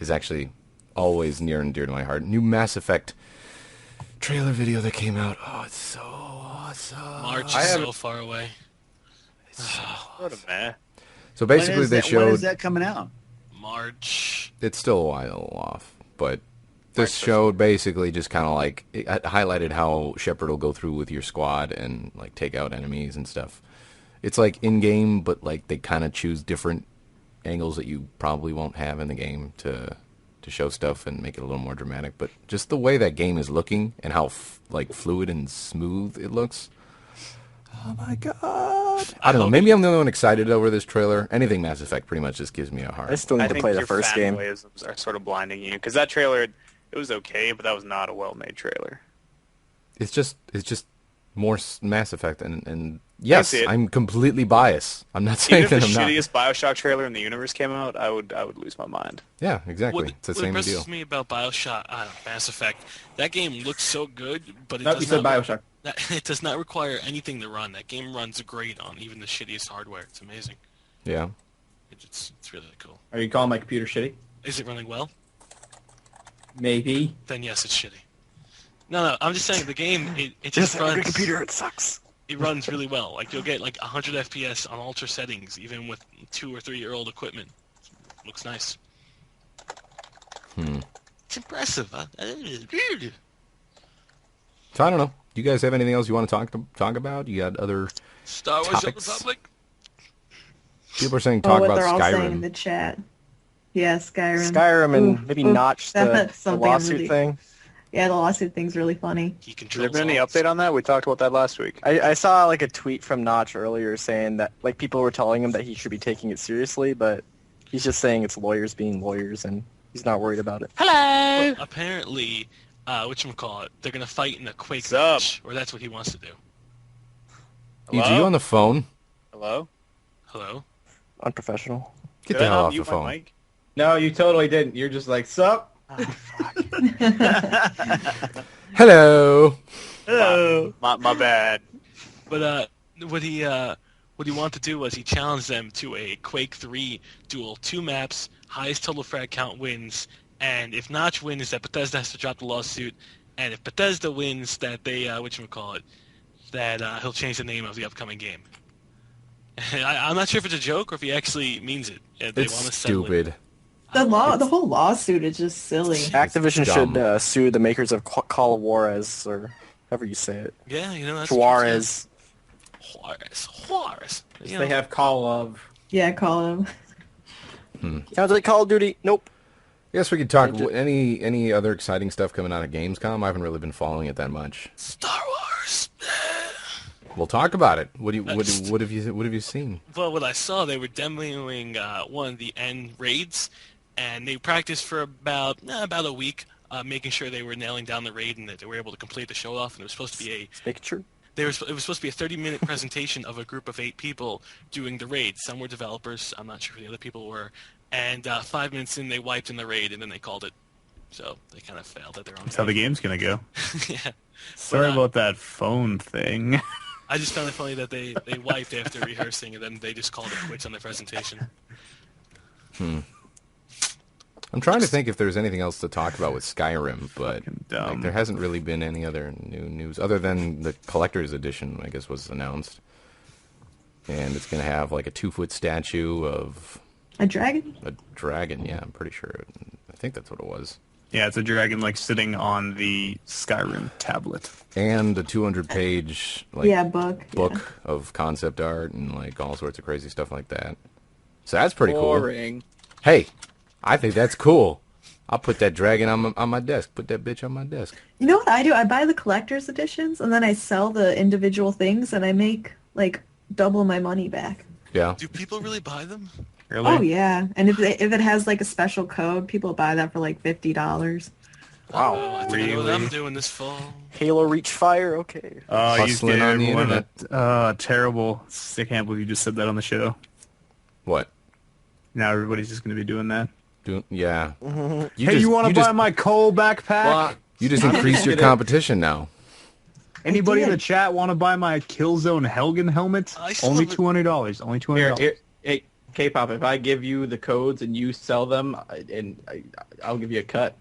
is actually always near and dear to my heart. New Mass Effect trailer video that came out. Oh, it's so awesome. March I is have- so far away. Sort of, man. So basically, they When showed is that coming out? March. it's still a while off, but this showed basically just kind of like it highlighted how Shepard will go through with your squad and like take out enemies and stuff. It's like in game, but like they kind of choose different angles that you probably won't have in the game to show stuff and make it a little more dramatic. But just the way that game is looking and how like fluid and smooth it looks. Oh my god! I don't know. Maybe I'm the only one excited over this trailer. Anything Mass Effect pretty much just gives me a heart. I still I need to think play the your first game. fanboyisms are sort of blinding you because that trailer, it was okay, but that was not a well-made trailer. It's just more Mass Effect, and yes, see it. I'm completely biased. I'm not saying Even if that the I'm not. shittiest Bioshock trailer in the universe came out, I would lose my mind. Yeah, exactly. What, It's the what same impresses deal. me about Bioshock, Mass Effect, that game looks so good, but it No, you does said not. Bioshock. It does not require anything to run. That game runs great on even the shittiest hardware. It's amazing. Yeah. It's really cool. Are you calling my computer shitty? Is it running well? Maybe. Then yes, it's shitty. No, I'm just saying the game. It just runs. it sucks. It runs really well. Like you'll get like 100 FPS on ultra settings, even with 2 or 3 year old equipment. Looks nice. It's impressive. So I don't know. Do you guys have anything else you want to talk about? You got other Star Wars: The Old topics? Republic. People are saying talk what about they're all saying in Skyrim. the chat. Yeah, Skyrim. Skyrim and Oof, maybe oof, Notch the that's something I'm lawsuit really- thing. Yeah, the lawsuit thing's really funny. He Has there controls. been any all. update on that? We talked about that last week. I saw like a tweet from Notch earlier saying that like people were telling him that he should be taking it seriously, but he's just saying it's lawyers being lawyers and he's not worried about it. Well, apparently, whatchamacallit, they're going to fight in a Quake What's up? match, or that's what he wants to do. Eats, are you on the phone? Hello? Hello? Unprofessional. Get Did the I hell not off the mute my phone. mic? No, you totally didn't. You're just like, sup? Hello. Hello. My bad. But what he wanted to do was he challenged them to a Quake 3 duel, 2 maps, highest total frag count wins, and if Notch wins, that Bethesda has to drop the lawsuit, and if Bethesda wins, that they that he'll change the name of the upcoming game. I'm not sure if it's a joke or if he actually means it. They It's want to settle it. stupid. The whole lawsuit is just silly. Activision dumb. should sue the makers of Call of Juarez, or however you say it. Yeah, that's Juarez. Juarez. You They know, have Call of. Yeah, call him. Sounds like Call of Duty. Nope. I guess we could talk. Any other exciting stuff coming out of Gamescom? I haven't really been following it that much. Star Wars. We'll talk about it. What have you seen? Well, what I saw, they were demoing one of the end raids, and they practiced for about a week, making sure they were nailing down the raid and that they were able to complete the show off. And it was supposed to be Make it true. it was supposed to be a 30-minute presentation of a group of 8 people doing the raid. Some were developers. I'm not sure who the other people were. And 5 minutes in, they wiped in the raid, and then they called it. So they kind of failed at their own. That's how the game's gonna go. Yeah. Sorry But, about that phone thing. I just found it funny that they wiped after rehearsing, and then they just called it quits on their presentation. I'm trying to think if there's anything else to talk about with Skyrim, but Fucking dumb. there hasn't really been any other new news other than the collector's edition. I guess was announced, and it's going to have like a 2-foot statue of A dragon? a dragon. Yeah, I'm pretty sure. I think that's what it was. Yeah, it's a dragon like sitting on the Skyrim tablet. And a 200-page like Yeah, book. book of concept art and like all sorts of crazy stuff like that. So that's pretty cool. Boring. Hey, I think that's cool. I'll put that dragon on my desk. Put that bitch on my desk. You know what I do? I buy the collector's editions and then I sell the individual things and I make like double my money back. Yeah. Do people really buy them? Really? Oh yeah, and if it has like a special code, people buy that for like $50. Wow. Oh, I think I know what Really? I'm doing this fall. Halo Reach Fire. Okay. Oh, you Hustling gave on the everyone internet. terrible. I can't believe you just said that on the show. What? Now everybody's just going to be doing that. Yeah. You want to buy just, my coal backpack? Well, You just increased your competition now. Anybody in did. the chat want to buy my Killzone Helgen helmet? I still Only haven't- $200. Only Here, $200. hey, K-pop, if I give you the codes and you sell them, I'll give you a cut.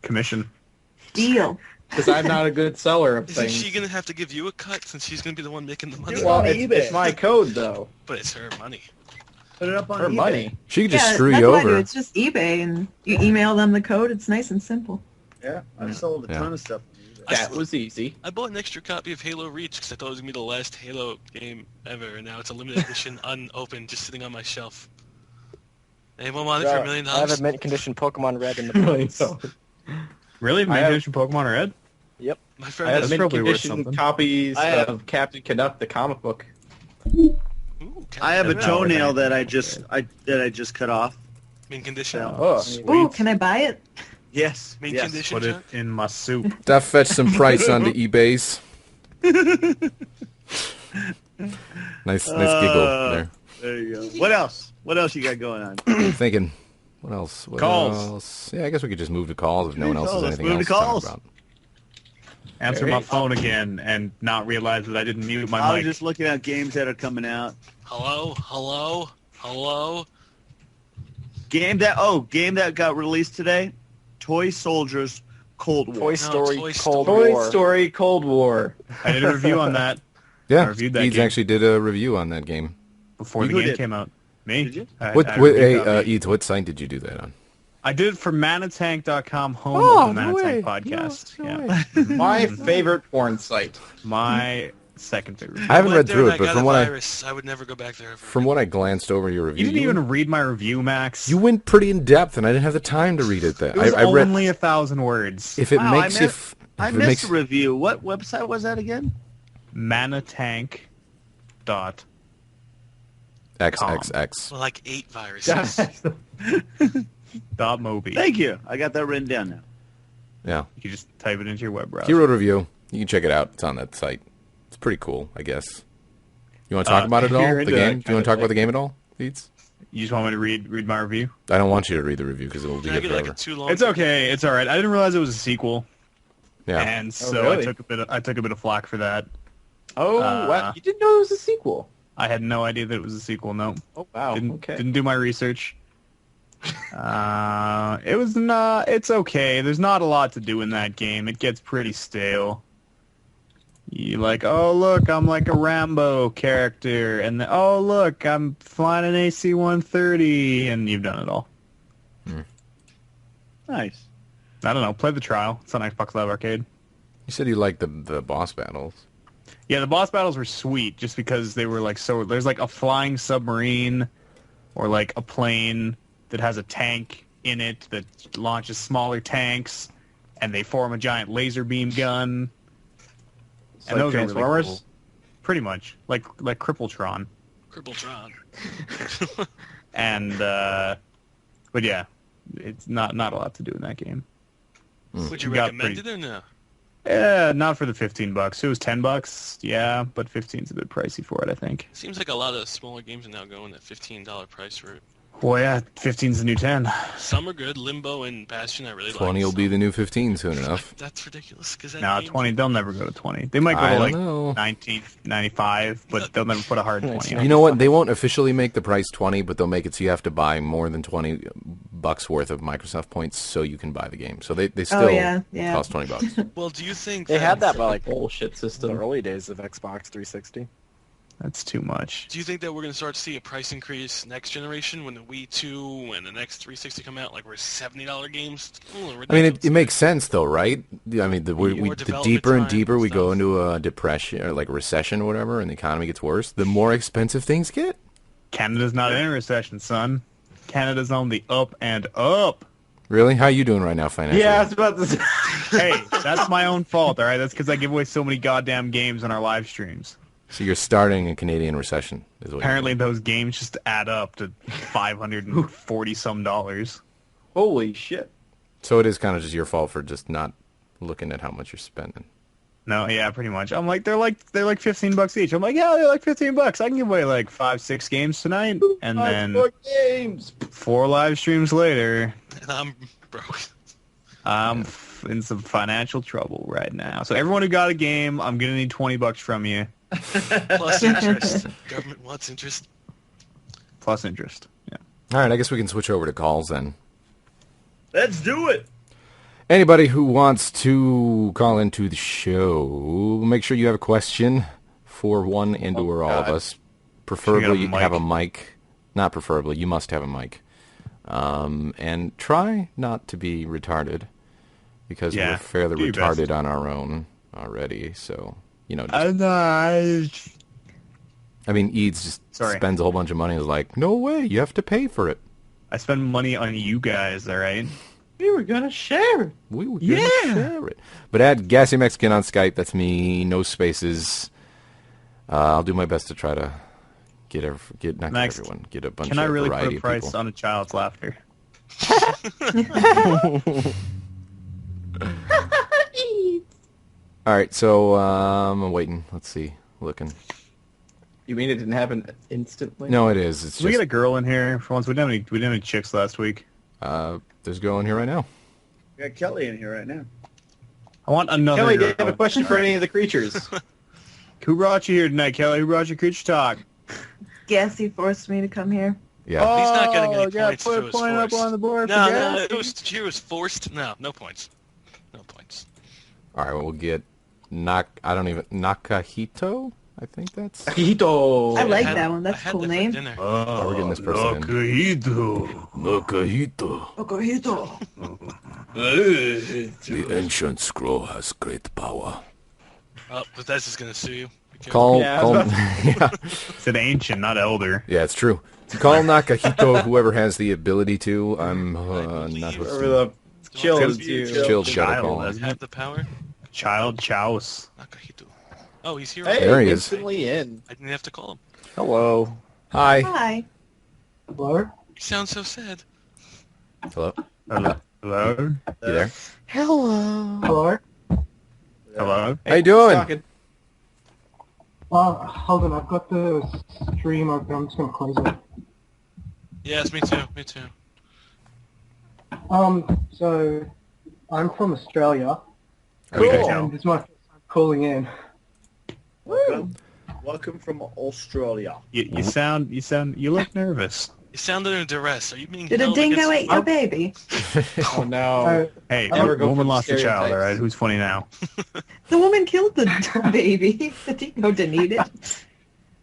Commission. Deal. Because I'm not a good seller of Isn't things. she going to have to give you a cut since she's going to be the one making the money? Well, on it's, eBay. it's my code, though. But it's her money. Put it up on For eBay. money. She could just Yeah, screw that's you what I do. over. It's just eBay, and you email them the code. It's nice and simple. Yeah, I've sold a Yeah. ton of stuff. That was easy. I bought an extra copy of Halo Reach because I thought it was going to be the last Halo game ever, and now it's a limited edition, unopened, just sitting on my shelf. Anyone want it for $1 million? I have a mint condition Pokemon Red in the Really, box. so. Really? I Mint have- condition Pokemon Red? My I friend have has That's mint probably worth condition something. copies I have- of Captain Canuck, the comic book. Ooh, I have a Captain toenail that I just cut off. Mint condition. Oh, Ooh, can I buy it? Yes. Mint yes. condition. Put it John? in my soup. That fetched some price onto eBay's. Nice giggle there. There you go. What else? What else you got going on? Thinking, what else? What Calls. else? Yeah, I guess we could just move to calls if no one else has Let's anything move else to to calls. talk about. Answer my phone again and not realize that I didn't mute my I was mic. just looking at games that are coming out. Hello? Game that got released today, Toy Soldiers Cold War. Toy Story Toy Cold Toy War. Story Cold War. I did a review on that I Yeah, reviewed that Eads game. actually did a review on that game. before You the who game did? came out. Me? Did you? I What? reviewed Hey, that. Eads, what site did you do that on? I did it for Manatank.com, home of the no way. Manatank podcast. No yeah. way. My favorite porn site. My second favorite. I haven't Went read there through and it, but got from a what virus. I would never go back there ever. from what I glanced over your review, You didn't even read my review, Max. you went pretty in depth, and I didn't have the time to read it. it was I read only 1,000 words. if it Wow, makes I if it missed makes the review. What website was that again? Manatank. Dot. XXX. Like 8 viruses. Dot Moby. Thank you. I got that written down now. Yeah, You can just type it into your web browser. he wrote a review. You can check it out. It's on that site. It's pretty cool, I guess. You want to talk about it at all? you're The into game? that Do you kind want of to talk thing. about the game at all, Beats? You just want me to read my review? I don't want you to read the review because it will be Can I here get like forever. a too long? It's okay. It's all right. I didn't realize it was a sequel, Yeah. and so really? I took a bit of flack for that. Oh, wow. You didn't know it was a sequel. I had no idea that it was a sequel. No, Oh, wow. didn't do my research. It was not. It's okay. There's not a lot to do in that game. It gets pretty stale. You like, oh look, I'm like a Rambo character, and oh look, I'm flying an AC-130, and you've done it all. Nice. I don't know. Play the trial. It's on Xbox Live Arcade. You said you liked the boss battles. Yeah, the boss battles were sweet just because they were like so. There's like a flying submarine, or like a plane that has a tank in it that launches smaller tanks, and they form a giant laser beam gun. It's like Transformers? cool. Pretty much like Crippletron. Crippletron. And but yeah, it's not a lot to do in that game. Would you Got recommend pretty- it or no? Yeah, not for the $15. It was $10, yeah, but 15's a bit pricey for it, I think. Seems like a lot of smaller games are now going that $15 price route. Well, yeah, 15's the new 10. Some are good. Limbo and Bastion I really 20 like. will be the new 15 soon enough. That's ridiculous. Cause that No, game- 20. They'll never go to 20. They might go I to don't like know. 19, 95, but they'll never put a hard 20 on. You know what? They won't officially make the price 20, but they'll make it so you have to buy more than $20 worth of Microsoft points so you can buy the game. So they still yeah. cost $20. Well, do you think They had that by like Bullshit the system. early days of Xbox 360. That's too much. Do you think that we're going to start to see a price increase next generation when the Wii 2 and the next 360 come out? Like we're $70 games? I mean, it makes sense though, right? I mean, the More the development deeper and time deeper and we go stuff. into a depression or like a recession or whatever, and the economy gets worse, the more expensive things get. Canada's not in a recession, son. Canada's on the up and up. Really? How you doing right now financially? Yeah, I was about to say. Hey, that's my own fault, all right? That's because I give away so many goddamn games on our live streams. So you're starting a Canadian recession. Is what Apparently, those games just add up to $540-some. Holy shit. So it is kind of just your fault for just not looking at how much you're spending. No, yeah, pretty much. I'm like, they're like $15 each. I'm like, yeah, they're like $15. I can give away like 5-6 games tonight, and then 4 games. 4 live streams later, And I'm broke. I'm in some financial trouble right now. So everyone who got a game, I'm gonna need $20 from you, Plus interest. Government wants interest. plus interest. Yeah. All right, I guess we can switch over to calls then. Let's do it. Anybody who wants to call into the show, make sure you have a question for one and or all of God. us. Preferably You got a have a mic. Not preferably, you must have a mic. And try not to be retarded, because Yeah, we're fairly do your retarded best. on our own already. So, just, I mean, Eads just Sorry. spends a whole bunch of money. Is like, no way, you have to pay for it. I spend money on you guys, all right? We were going to share it. We were gonna share it. But add Gassy Mexican on Skype. That's me. No spaces. I'll do my best to try to get not Next. get everyone. Get a bunch Can of I really put variety a of price people. on a child's laughter? All right. So I'm waiting. Let's see. Looking. You mean it didn't happen instantly? No, it is. It's Did we just get a girl in here for once? We didn't have any chicks last week. there's a girl in here right now. We got Kelly in here right now. I want another Kelly, do girl. you have a question for any of the creatures? Who brought you here tonight, Kelly? Who brought you Creature Talk? Gassy forced me to come here. Yeah. He's not getting any yeah, points put if a it was point up forced. on the board No, for no, Gassy. she was forced. No points. No points. All right. Well, we'll get Nakahito. I think that's... Akihito. I like had- that one. I That's a had cool that for name. dinner. We're getting this person in. Nakahito. Akihito. The ancient scroll has great power. Oh, Bethesda's gonna sue you. Be careful. Call... Yeah, I call was yeah. It's an ancient, not elder. Yeah, it's true. Call Nakahito, whoever has the ability to. I'm not believe- hosting. Or the chill It's is Chill. you. Shadow Call. Child, isn't Have it? the power. Child Chouse. Nakahito. Oh, he's here. Hey, There he is. instantly in. I didn't have to call him. Hello. Hi. Hi. Hello? You sound so sad. Hello. Hello. Hello. You there? Hello. Hello? Hello. How you doing? Talking. Hold on, I've got the stream open. I'm just going to close it. Yes, me too. Me too. So I'm from Australia, Okay. and it's my first time calling in. Welcome from Australia. You look nervous. You sound under duress. Are you being Did a held dingo against- eat your baby? Oh no. Hey, Never go woman for lost a child, stereotypes. all right? Who's funny now? The woman killed the baby. The dingo didn't eat it.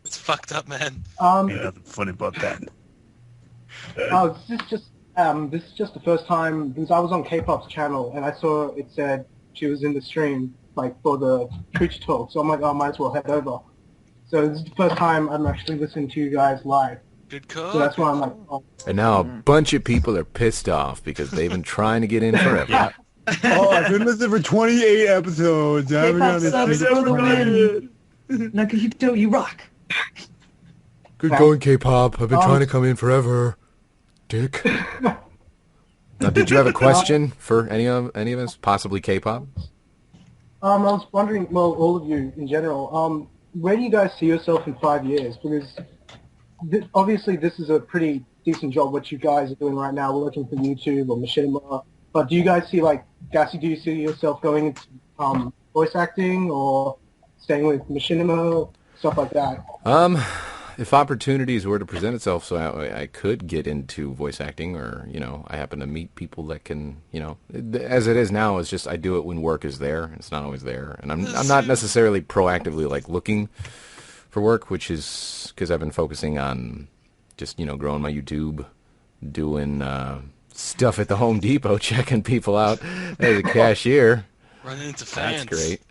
It's fucked up, man. Ain't nothing funny about that. This is just the first time, because I was on K-pop's channel, and I saw it said she was in the stream, like, for the Twitch talk, so I'm like, oh, I might as well head over. So this is the first time I'm actually listening to you guys live. Good call. So that's why I'm like, oh, And now a bunch of people are pissed off because they've been trying to get in forever. Oh, I've been listening for 28 episodes. I haven't K-pop gotten subs to- for the win. Nakahito, you rock. Good going, K-pop. I've been trying to come in forever. Dick. Now, did you have a question for any of us? Possibly K-pop? I was wondering, well, all of you in general, where do you guys see yourself in 5 years? Because obviously this is a pretty decent job what you guys are doing right now, working for YouTube or Machinima. But do you guys see, like, Gassy, do you see yourself going into voice acting or staying with Machinima, stuff like that? If opportunities were to present itself, so I could get into voice acting, or I happen to meet people that can, as it is now, it's just I do it when work is there. It's not always there, and I'm not necessarily proactively like looking for work, which is because I've been focusing on just growing my YouTube, doing stuff at the Home Depot, checking people out as a cashier. Running into fans. That's great.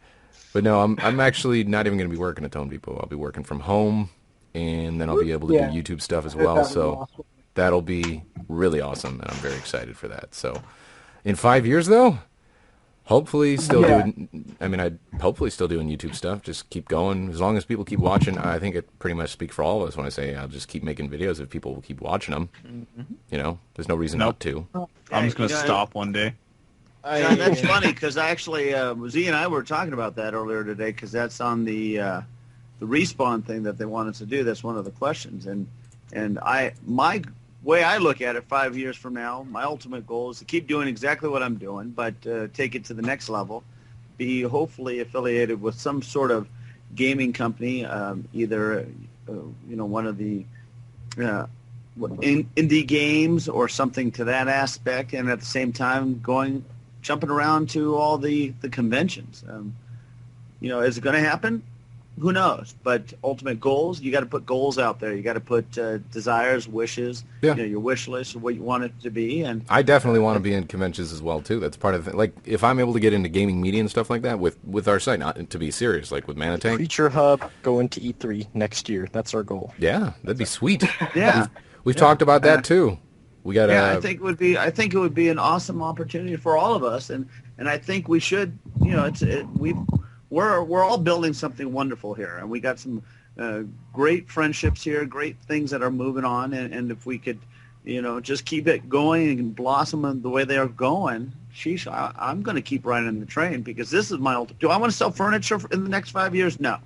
But no, I'm actually not even going to be working at Home Depot. I'll be working from home. And then I'll be able to do YouTube stuff as well. So that'll be really awesome, and I'm very excited for that. So in 5 years, though, hopefully still doing. I mean, I'd hopefully still doing YouTube stuff. Just keep going as long as people keep watching. I think it pretty much speaks for all of us when I say I'll just keep making videos if people will keep watching them. There's no reason not to. I'm just going to stop one day. Yeah, that's funny because actually Z and I were talking about that earlier today because that's on the Respawn thing that they want us to do. That's one of the questions, and my way I look at it 5 years from now, my ultimate goal is to keep doing exactly what I'm doing, but take it to the next level, be hopefully affiliated with some sort of gaming company, either one of the indie games or something to that aspect, and at the same time jumping around to all the conventions. Is it going to happen? Who knows? But ultimate goals, you got to put goals out there. You got to put desires, wishes, your wish list of what you want it to be. And I definitely want to be in conventions as well too. That's part of it. Like if I'm able to get into gaming media and stuff like that with our site, not to be serious, like with Manitank. Creature Hub going to E3 next year. That's our goal. Yeah, that'd be sweet. Yeah, we've talked about that too. We got. I think it would be an awesome opportunity for all of us, and I think we should. We're all building something wonderful here, and we got some great friendships here, great things that are moving on, and if we could, just keep it going and blossom the way they are going, sheesh, I'm going to keep riding the train because this is my ultimate. Do I want to sell furniture in the next 5 years? No.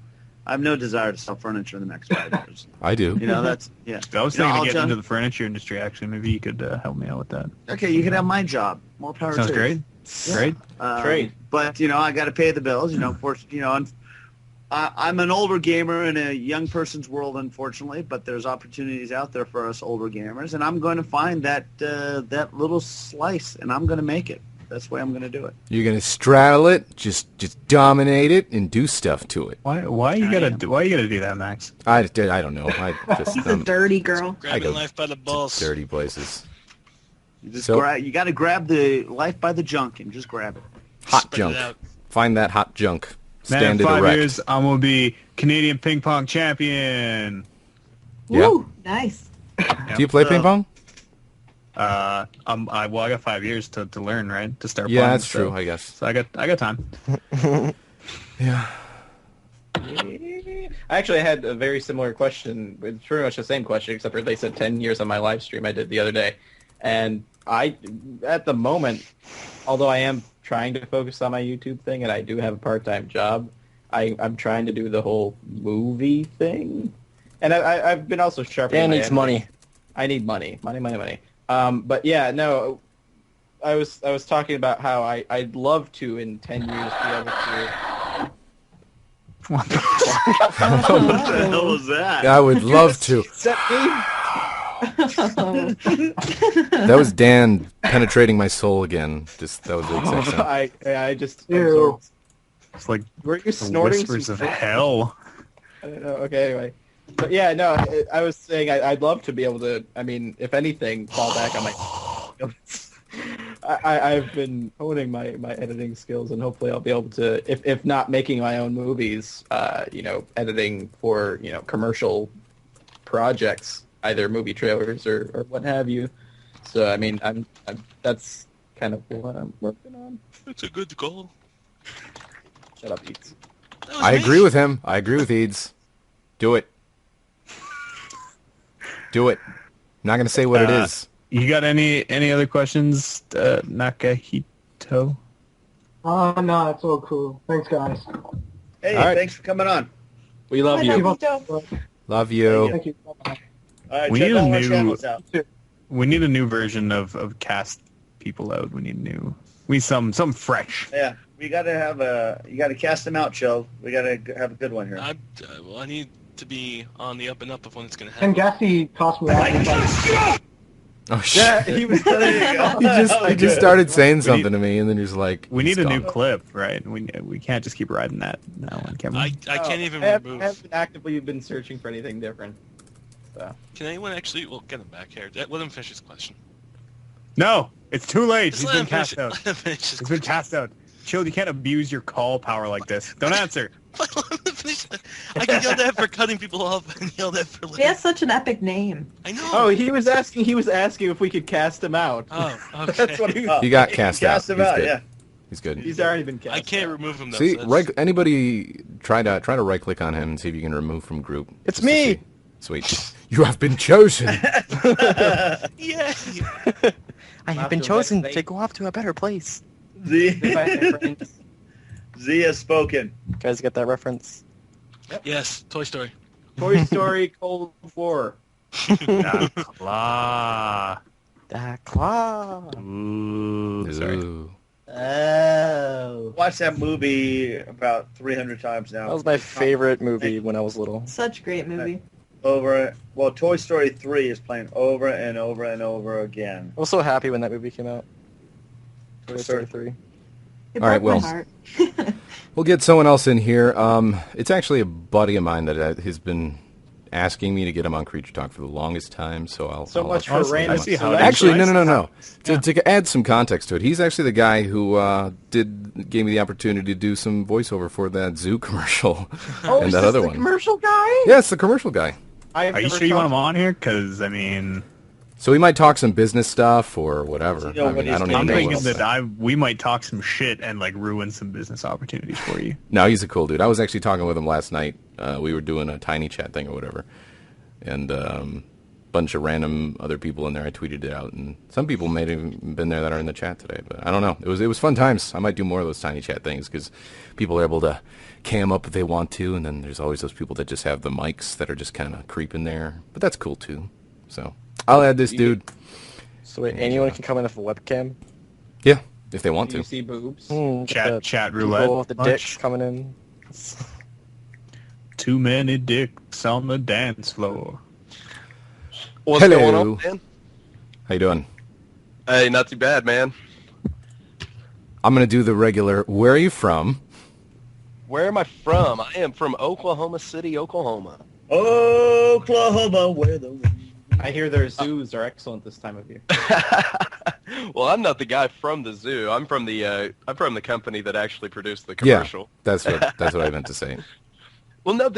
I have no desire to sell furniture in the next 5 years. I do. That's, yeah. I was thinking of getting into the furniture industry, actually. Maybe you could help me out with that. Okay, you can have my job. More power to you. Sounds great. Yeah. Great. But, I got to pay the bills, I'm an older gamer in a young person's world, unfortunately, but there's opportunities out there for us older gamers, and I'm going to find that little slice, and I'm going to make it. That's the way I'm going to do it. You're gonna straddle it, just dominate it, and do stuff to it. Why you gotta do that, Max? I don't know. I just He's a dirty girl. Grabbing life by the balls. dirty places. You just So- you got to grab the life by the junk and just grab it. Hot Spread junk. it out. Find that hot junk. Man, Stand in it 5 erect. years, I'm gonna be Canadian ping pong champion. Yeah. Woo, nice. Do you play ping pong? I got 5 years to learn, right? To start. Yeah, playing, that's so- true. I guess. So I got time. Yeah. I actually had a very similar question. It's pretty much the same question, except for they said 10 years on my live stream I did the other day. And at the moment, although I am trying to focus on my YouTube thing and I do have a part-time job, I'm trying to do the whole movie thing. And I've been also sharpening Dan my needs editing. money. I need money. But yeah, no, I was talking about how I'd love to in 10 years be able to... What the hell was that? I would love to. Set me? That was Dan penetrating my soul again. Just that was the exact sound. I just... Ew. It's like Were you the snorting whispers some of shit? hell. I don't know. Okay, anyway. But yeah, no, I was saying I'd love to be able to, I mean, if anything, fall back on my... I've been honing my editing skills, and hopefully I'll be able to, if not making my own movies, editing for, commercial projects, either movie trailers or what have you. So, I mean, I'm that's kind of what I'm working on. It's a good goal. Shut up, Eats. That was I me. agree with him. I agree with Eads. Do it. Do it. I'm not gonna say what it is. You got any other questions, Nakahito? No, it's all cool. Thanks, guys. Hey, All right. thanks for coming on. We love Bye, you. Nakahito. Love you. Thank you. Bye-bye. All right, We check need a all our new- channels out. We need a new version of cast people out. We need some fresh. Yeah, you got to cast them out, Chill. We got to have a good one here. I need to be on the up and up of when it's going to And happen. Gassy cost me out. Oh shit! Yeah, he was... There you go. He just started saying something to me, and then he was like, We need a new "Stop." clip, right? We can't just keep riding that one, can we? I can't even I remove. haven't actively been searching for anything different. So. Can anyone actually? We'll get him back here. Let him finish his question. No, it's too late. Just He's let been him finish cast it. out. Let him finish his He's been question. cast out. Chill, you can't abuse your call power like this. Don't answer. Let him finish it. I get yelled at for cutting people off and yelled at for He letting. has such an epic name. I know. Oh, he was asking if we could cast him out. Oh, okay. That's what he was... Oh, He got cast out. Cast him He's out, good. yeah. He's good. He's already been cast I can't out. remove him though. See, so that's- anybody try to right click on him and see if you can remove from group. It's Just to me. see. Sweet. You have been chosen. Yay! I have Off been to a chosen better to go off to a better place. Goodbye, my Z friends. Z has spoken. You guys get that reference? Yes, Toy Story. Toy Story Cold War. Blah. That claw. Ooh, sorry. Ooh. Oh. Watched that movie about 300 times now. That was my favorite movie when I was little. Such a great movie. Toy Story 3 is playing over and over and over again. I was so happy when that movie came out. Toy Story Sorry. 3. It All right, broke well. my heart. We'll get someone else in here. It's actually a buddy of mine that has been asking me to get him on Creature Talk for the longest time, so I'll... So I'll much for honestly- random I see how it selection. Actually, Nice. no. To add some context to it, he's actually the guy who gave me the opportunity to do some voiceover for that zoo commercial Oh, and is that this other the one. commercial guy? Yeah, it's the commercial guy. Are you sure you want him on here? Because, I mean, So we might talk some business stuff or whatever. You know I what mean, I he's don't I'm even know thinking what else. that we might talk some shit and, like, ruin some business opportunities for you. No, he's a cool dude. I was actually talking with him last night. We were doing a tiny chat thing or whatever, and bunch of random other people in there. I tweeted it out, and some people may have been there that are in the chat today. But I don't know. It was fun times. I might do more of those tiny chat things because people are able to cam up if they want to, and then there's always those people that just have the mics that are just kind of creeping there. But that's cool too. So I'll add this dude. So wait, anyone can come in with a webcam? Yeah, if they want Do you to. see boobs? Get Chat the roulette. people with the Much. dicks coming in. Too many dicks on the dance floor. What's Hello. going on, man? How you doing? Hey, not too bad, man. I'm going to do the regular, where are you from? Where am I from? I am from Oklahoma City, Oklahoma. Oklahoma, where the I hear their zoos are excellent this time of year. Well, I'm not the guy from the zoo. I'm from the company that actually produced the Yeah, commercial. that's what I meant to say. Well, no,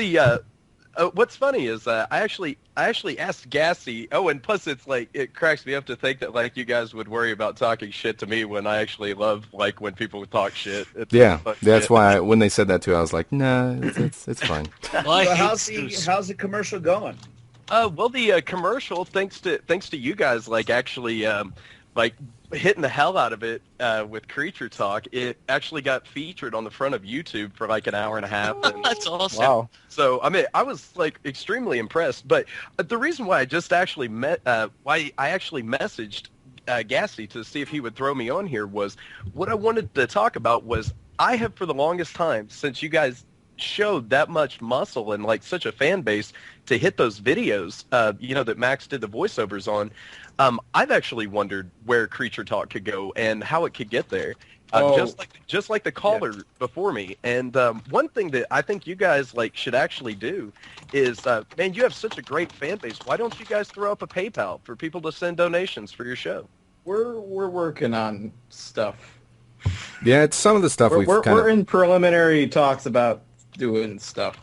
what's funny is I actually asked Gassy. Oh, and plus it's like it cracks me up to think that like you guys would worry about talking shit to me when I actually love like when people would talk shit. Yeah, that's why when they said that too, I was like, nah, it's fine. Well, I So hate how's the commercial going? Well, the commercial, thanks to you guys, like actually, like hitting the hell out of it with Creature Talk, it actually got featured on the front of YouTube for like an hour and a half. And, That's awesome. Wow. so I mean, I was like extremely impressed. But the reason why I just actually messaged Gassy to see if he would throw me on here was what I wanted to talk about was I have for the longest time since you guys showed that much muscle and like such a fan base to hit those videos, that Max did the voiceovers on. I've actually wondered where Creature Talk could go and how it could get there. Just like the caller before me. And one thing that I think you guys like should actually do is, man, you have such a great fan base. Why don't you guys throw up a PayPal for people to send donations for your show? We're working on stuff. Yeah, it's some of the stuff We're in preliminary talks about doing stuff.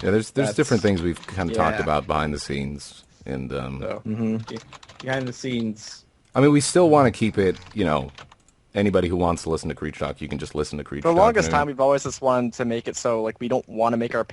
Yeah, there's different things we've kind of talked about behind the scenes, and behind the scenes. I mean, we still want to keep it, anybody who wants to listen to Creature Talk, you can just listen to Creature Talk. For the longest time, we've always just wanted to make it so like we don't want to make our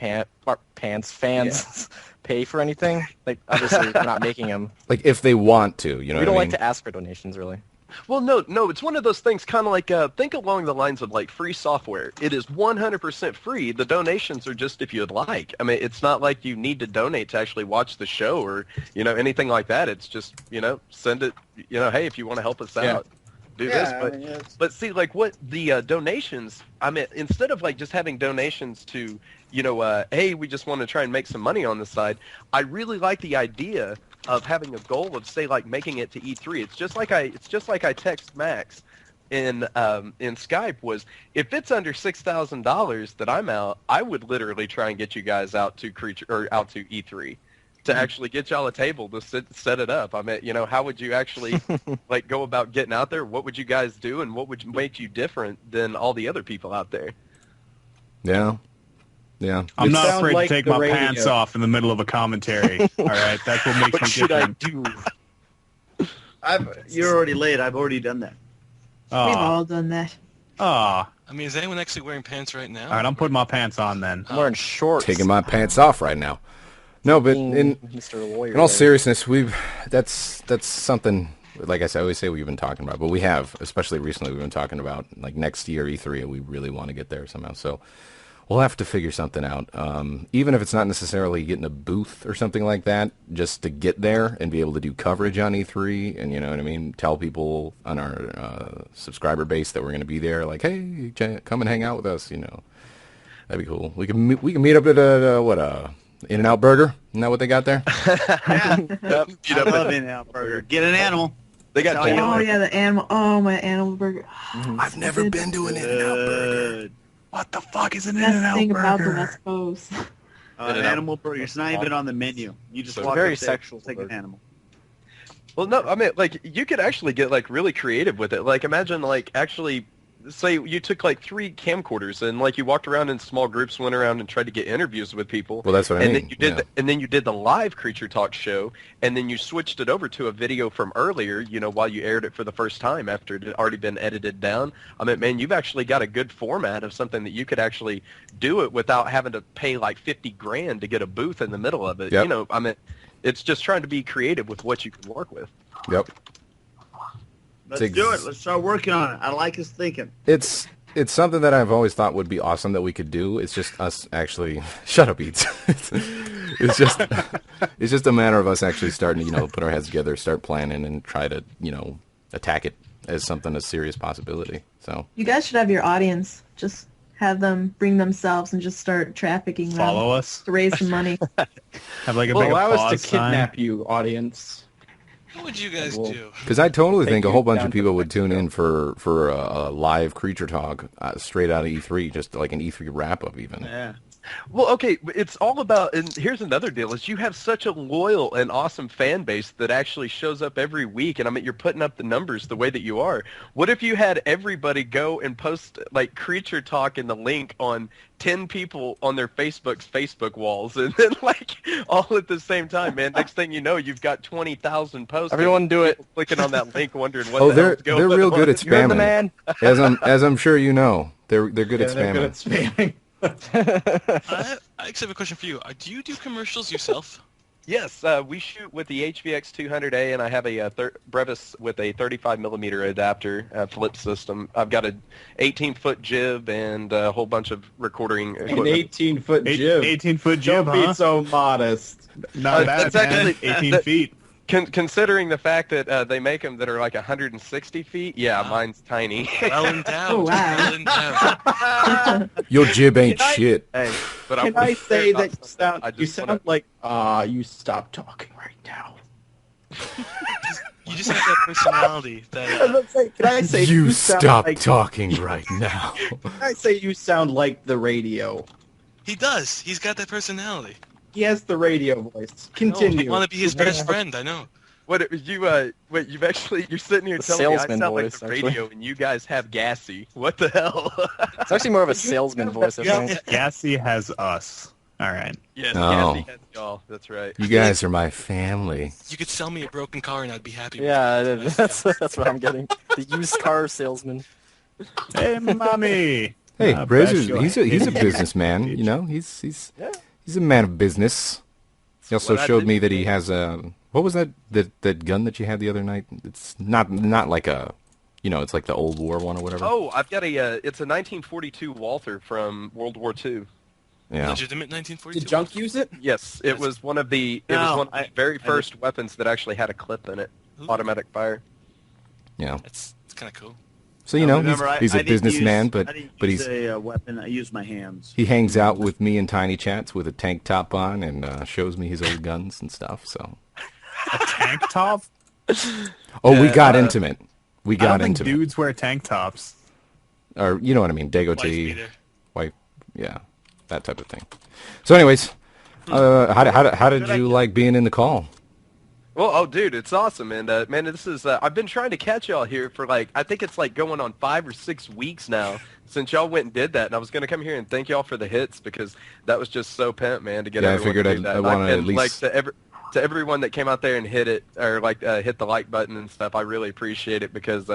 fans pay for anything. Like obviously, we're not making them. Like if they want to, we don't like to ask for donations, really. Well, no, it's one of those things kind of like, think along the lines of like free software. It is 100% free. The donations are just if you'd like. I mean, it's not like you need to donate to actually watch the show or, anything like that. It's just, send it, hey, if you want to help us out, do this. But see, like what the donations, I mean, instead of like just having donations to, hey, we just want to try and make some money on the side, I really like the idea of having a goal of say like making it to E3. It's just like I text Max in Skype was if it's under $6,000 that I'm out, I would literally try and get you guys out to E3 to actually get y'all a table to set it up. I mean, how would you actually like go about getting out there? What would you guys do, and what would make you different than all the other people out there? Yeah. I'm not afraid to take my pants off in the middle of a commentary. All right, that's what makes me different. What should I do? You're already late. I've already done that. We've all done that. I mean, is anyone actually wearing pants right now? All right, I'm putting my pants on then. I'm wearing shorts. Taking my pants off right now. No, but in all seriousness, that's something. Like I said, I always say we've been talking about, but we have, especially recently, we've been talking about like next year E3. We really want to get there somehow. So we'll have to figure something out. Even if it's not necessarily getting a booth or something like that, just to get there and be able to do coverage on E3, and you know what I mean, tell people on our subscriber base that we're going to be there. Like, hey, come and hang out with us. That'd be cool. We can meet up at In-N-Out Burger. Isn't that what they got there? I love In-N-Out Burger. Get an animal. They got the animal. Oh, my animal burger. I've never been to an In-N-Out Burger. What the fuck is an Best In-N-Out thing Burger? about the West Coast. An animal burger. It's not even on the menu. You just walk very up there, sexual take an animal. Well, no, I mean, like, you could actually get, like, really creative with it. Like, imagine, like, actually, say you took, like, 3 camcorders and, like, you walked around in small groups, went around and tried to get interviews with people. Well, that's what I mean. And then you did the live Creature Talk show, and then you switched it over to a video from earlier, while you aired it for the first time after it had already been edited down. I mean, man, you've actually got a good format of something that you could actually do it without having to pay, like, $50,000 to get a booth in the middle of it. Yep. I mean, it's just trying to be creative with what you can work with. Yep. Let's do it. Let's start working on it. I like his thinking. It's something that I've always thought would be awesome that we could do. It's just us actually. Shut up, Eats. It's just a matter of us actually starting to put our heads together, start planning, and try to attack it as something a serious possibility. So You guys should have your audience. Just have them bring themselves and just start trafficking them. Follow us. To raise some money. Have like a Well, big allow us applause to sign. kidnap you, audience. What would you guys Well, do? Because I totally Take think a you whole bunch down of to people the would tune next in for a live Creature Talk straight out of E3, just like an E3 wrap-up even. Yeah. Well, okay, it's all about, and here's another deal, is you have such a loyal and awesome fan base that actually shows up every week, and I mean, you're putting up the numbers the way that you are. What if you had everybody go and post, like, Creature Talk and the link on 10 people on their Facebook's Facebook walls, and then, like, all at the same time, man? Next thing you know, you've got 20,000 posts. Everyone do it. Clicking on that link, wondering what Oh, the hell's going they're real good at on. You're the spamming. man. As I'm sure you know, they're good at they're spamming. good at spamming. I actually have a question for you. Do you do commercials yourself? Yes, we shoot with the HVX 200A, and I have a Brevis with a 35 millimeter adapter flip system. I've got a 18-foot jib and a whole bunch of recording An equipment. 18-foot jib. 18-foot jib, Don't huh? be so modest. Not bad, that's man. actually- 18 feet. Considering the fact that they make them that are like 160 feet, yeah, mine's tiny. Well endowed. Oh, wow. Well endowed. Your jib ain't Can I- shit. Hey, but Can I wouldn't say care that about you something. sound like you stop talking right now? You just have that personality that Can I say You sound stop like, talking right now. Can I say you sound like the radio? he does. He's got that personality. He has the radio voice. I Continue. want to be his best friend. I know. What you've actually you're sitting here The telling me I salesman sound voice, like the actually. radio and you guys have gassy. What the hell? It's actually more of a salesman voice, I think. Gassy has us. All right. Yes, Oh. gassy has y'all. That's right. You guys are my family. You could sell me a broken car and I'd be happy. with Yeah, it. that's what I'm getting. The used car salesman. Hey, mommy. Hey, Ah, Razor's, bless you. he's a businessman. You know, he's a man of business. He also what I showed do. me that he has a what was that gun that you had the other night? It's not like a, you know, it's like the old war one or whatever. Oh, I've got it's a 1942 Walther from World War II. Yeah. Legitimate 1942. Did Junk use it? Yes, it was one of the the very first weapons that actually had a clip in it, automatic fire. Yeah. It's kind of cool. So you know, Remember, he's I a didn't businessman, use- but I didn't but use he's a weapon. I used my hands. he hangs out with me in tiny chats with a tank top on and shows me his old guns and stuff. So. A tank top? Oh, we got intimate. We I don't got think intimate. dudes wear tank tops. Or you know what I mean, Wife Degotee, beater. wife, yeah, that type of thing. So, anyways, how did you like being in the call? Well, oh, dude, it's awesome, and man, this is I've been trying to catch y'all here for like I think it's like going on 5 or 6 weeks now since y'all went and did that, and I was gonna come here and thank y'all for the hits because that was just so pimp, man, to get Yeah, I everyone figured to do that. I And wanna and, at least- like to everyone that came out there and hit it or like hit the like button and stuff. I really appreciate it because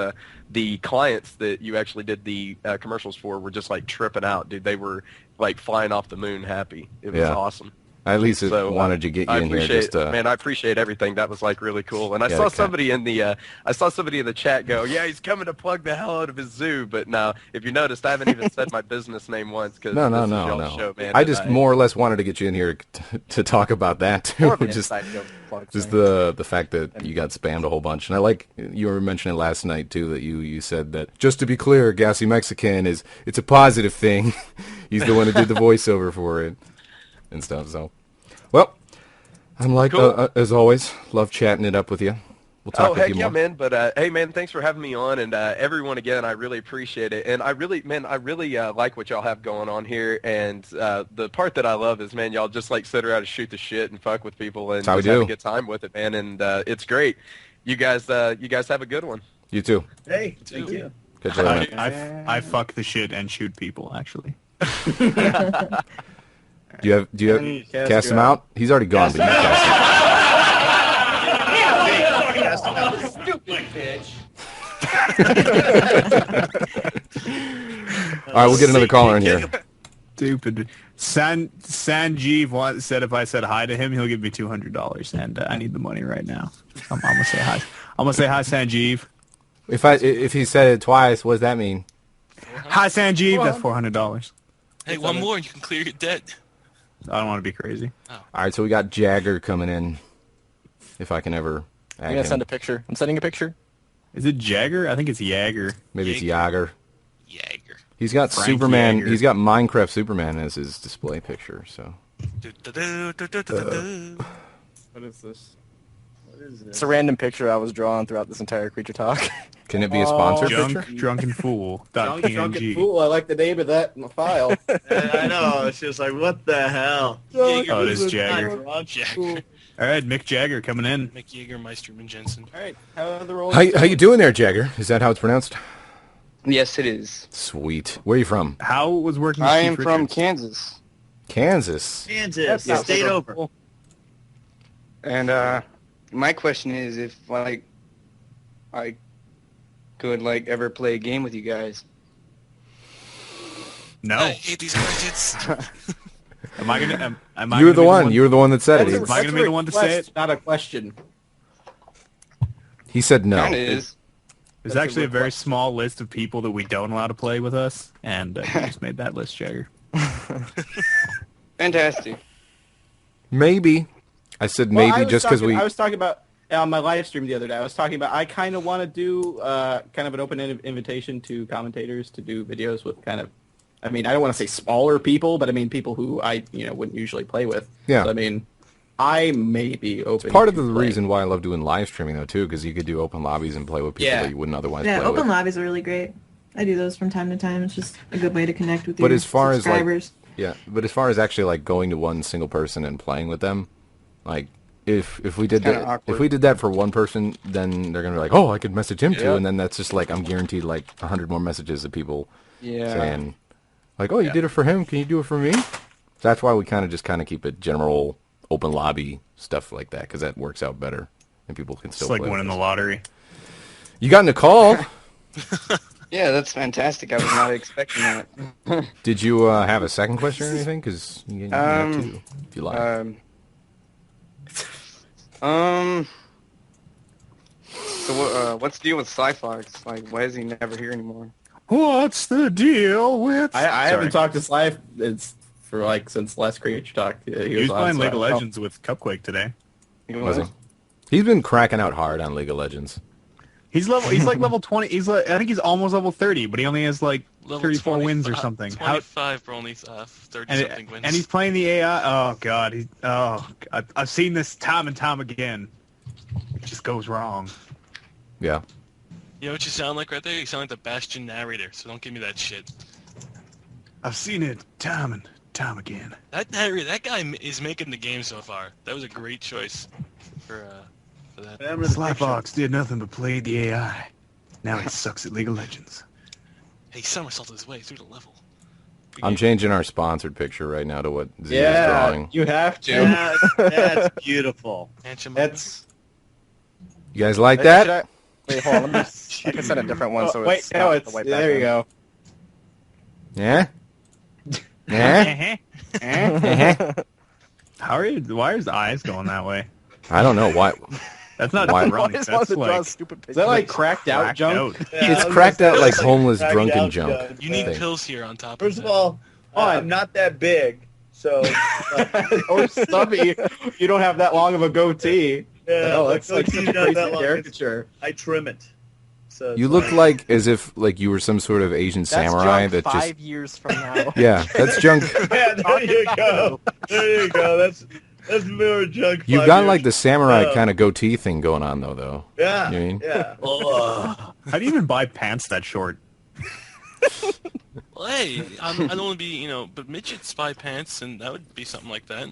the clients that you actually did the commercials for were just like tripping out, dude. They were like flying off the moon, happy. It was Yeah. awesome. I at least So, wanted to get you I in here appreciate, just man, I appreciate everything. That was like really cool. And I Yeah, saw okay. somebody in the chat go, yeah, he's coming to plug the hell out of his zoo. But now, if you noticed, I haven't even said my business name once because no, this is no, y'all's no. show, man. I and just more or less wanted to get you in here to talk about that too. More of an just inside joke plug just thing. the fact that you got spammed a whole bunch, and I like you were mentioning last night too that you said that just to be clear, Gassy Mexican it's a positive thing. He's the one who did the voiceover for it and stuff. So, well, I'm like Cool. as always, love chatting it up with you. We'll talk Oh, with heck you yeah, more. man. But, hey, man, thanks for having me on. And everyone, again, I really appreciate it. And I really like what y'all have going on here. And the part that I love is, man, y'all just, like, sit around and shoot the shit and fuck with people and That's how we just have do. a good time with it, man. And it's great. You guys have a good one. You too. Hey, thank you. Catch you later, man. I fuck the shit and shoot people, actually. Do you have cast him out? He's already gone, but you can cast him. Stupid bitch. All right, we'll get another caller in here. Stupid. Sanjeev said if I said hi to him, he'll give me $200, and I need the money right now. I'm gonna say hi. I'm gonna say hi, Sanjeev. If he said it twice, what does that mean? Hi, Sanjeev. That's $400. Hey, one more and you can clear your debt. I don't want to be crazy. All right, so we got Jagger coming in. If I can ever I'm add gonna him. send a picture. I'm sending a picture. Is it Jagger? I think it's Jagger. Maybe it's Jagger. Jaeger. He's got Frank Superman. Jagger. He's got Minecraft Superman as his display picture. So Do-do-do-do-do-do-do. What is this? It's a random picture I was drawing throughout this entire Creature Talk. Can it be a sponsored picture? Drunken Fool. I like the name of that in the file. I know. It's just like, what the hell? Oh, it is Jagger. Jagger. All right, Mick Jagger coming in. Mick Jagger, Meisterman Jensen. All right, how are the rolls? How you doing there, Jagger? Is that how it's pronounced? Yes, it is. Sweet. Where are you from? How was working with I Keith am from Richards? Kansas. Kansas. Kansas. Yeah, State over. And my question is if like I could like ever play a game with you guys. No. I hate these budgets. Am I gonna? You were the one. You were the one that said it. Am I gonna be the one to say it? Not a question. He said no. Kinda is. There's actually a very small list of people that we don't allow to play with us, and you just made that list, Jagger. Fantastic. Maybe. I said Well, maybe just because we... I was talking about on my live stream the other day. I was talking about I kind of want to do kind of an open invitation to commentators to do videos with kind of, I mean, I don't want to say smaller people, but I mean people who I wouldn't usually play with. Yeah. So, I mean, I may be open. Part of the playing. reason why I love doing live streaming, though, too, because you could do open lobbies and play with people that you wouldn't otherwise Yeah, play open with. lobbies are really great. I do those from time to time. It's just a good way to connect with But your as far as, like, subscribers. Yeah, but as far as actually like going to one single person and playing with them, like if we did kinda that awkward. if we did that for one person, then they're gonna be like, oh, I could message him too, Yeah. and then that's just like I'm guaranteed like 100 more messages of people Yeah. saying like, oh, you did it for him, can you do it for me? So that's why we kind of keep it general open lobby stuff like that, because that works out better and people can still It's like play winning with the us. lottery. You got in a call. Yeah, that's fantastic. I was not expecting that. Did you have a second question or anything? Because you have two, if you like. So what's the deal with Sci-Fox? Like, why is he never here anymore? What's the deal with? I haven't talked to Slife for like since last Creature Talk. He was playing League of Legends with Cupquake today. Was he? He's been cracking out hard on League of Legends. He's like level 20. I think he's almost level 30, but he only has like Level 34 wins or something. 25 for only 30-something wins. And he's playing the AI. Oh god, I've seen this time and time again. It just goes wrong. Yeah. You know what you sound like right there? You sound like the Bastion narrator, so don't give me that shit. I've seen it time and time again. That narrator, that guy is making the game so far. That was a great choice for that. Slyfox did nothing but play the AI. Now he sucks at League of Legends. Hey, somersaulted his way through the level. I'm changing our sponsored picture right now to what Z is Yeah, drawing. you have to. Yeah, that's beautiful. That's. You guys like that? Wait, hold on. I can send a different one so wait, it's no, not it's the white there. You go. Yeah? Yeah? Why are his eyes going that way? I don't know why. That's not Why- drunk. Why is That's one that draws like stupid Is that like pictures? cracked out junk? It's cracked out like homeless drunken junk. You need thing. pills here on top First of of that. all, I'm not that big, so Or stubby. You don't have that long of a goatee. yeah, No, my that's like goatee's such a not crazy that long. caricature. I trim it. So it's You look fine. like as if like you were some sort of Asian That's samurai junk that 5 just years from now. yeah, that's junk. Yeah, there you go. There you go. That's more junk. You 5 got years. like the samurai Yeah. kind of goatee thing going on though. Yeah. You know what I mean? Yeah. How do you even buy pants that short? Well, hey, I don't want to be, but midget spy pants, and that would be something like that,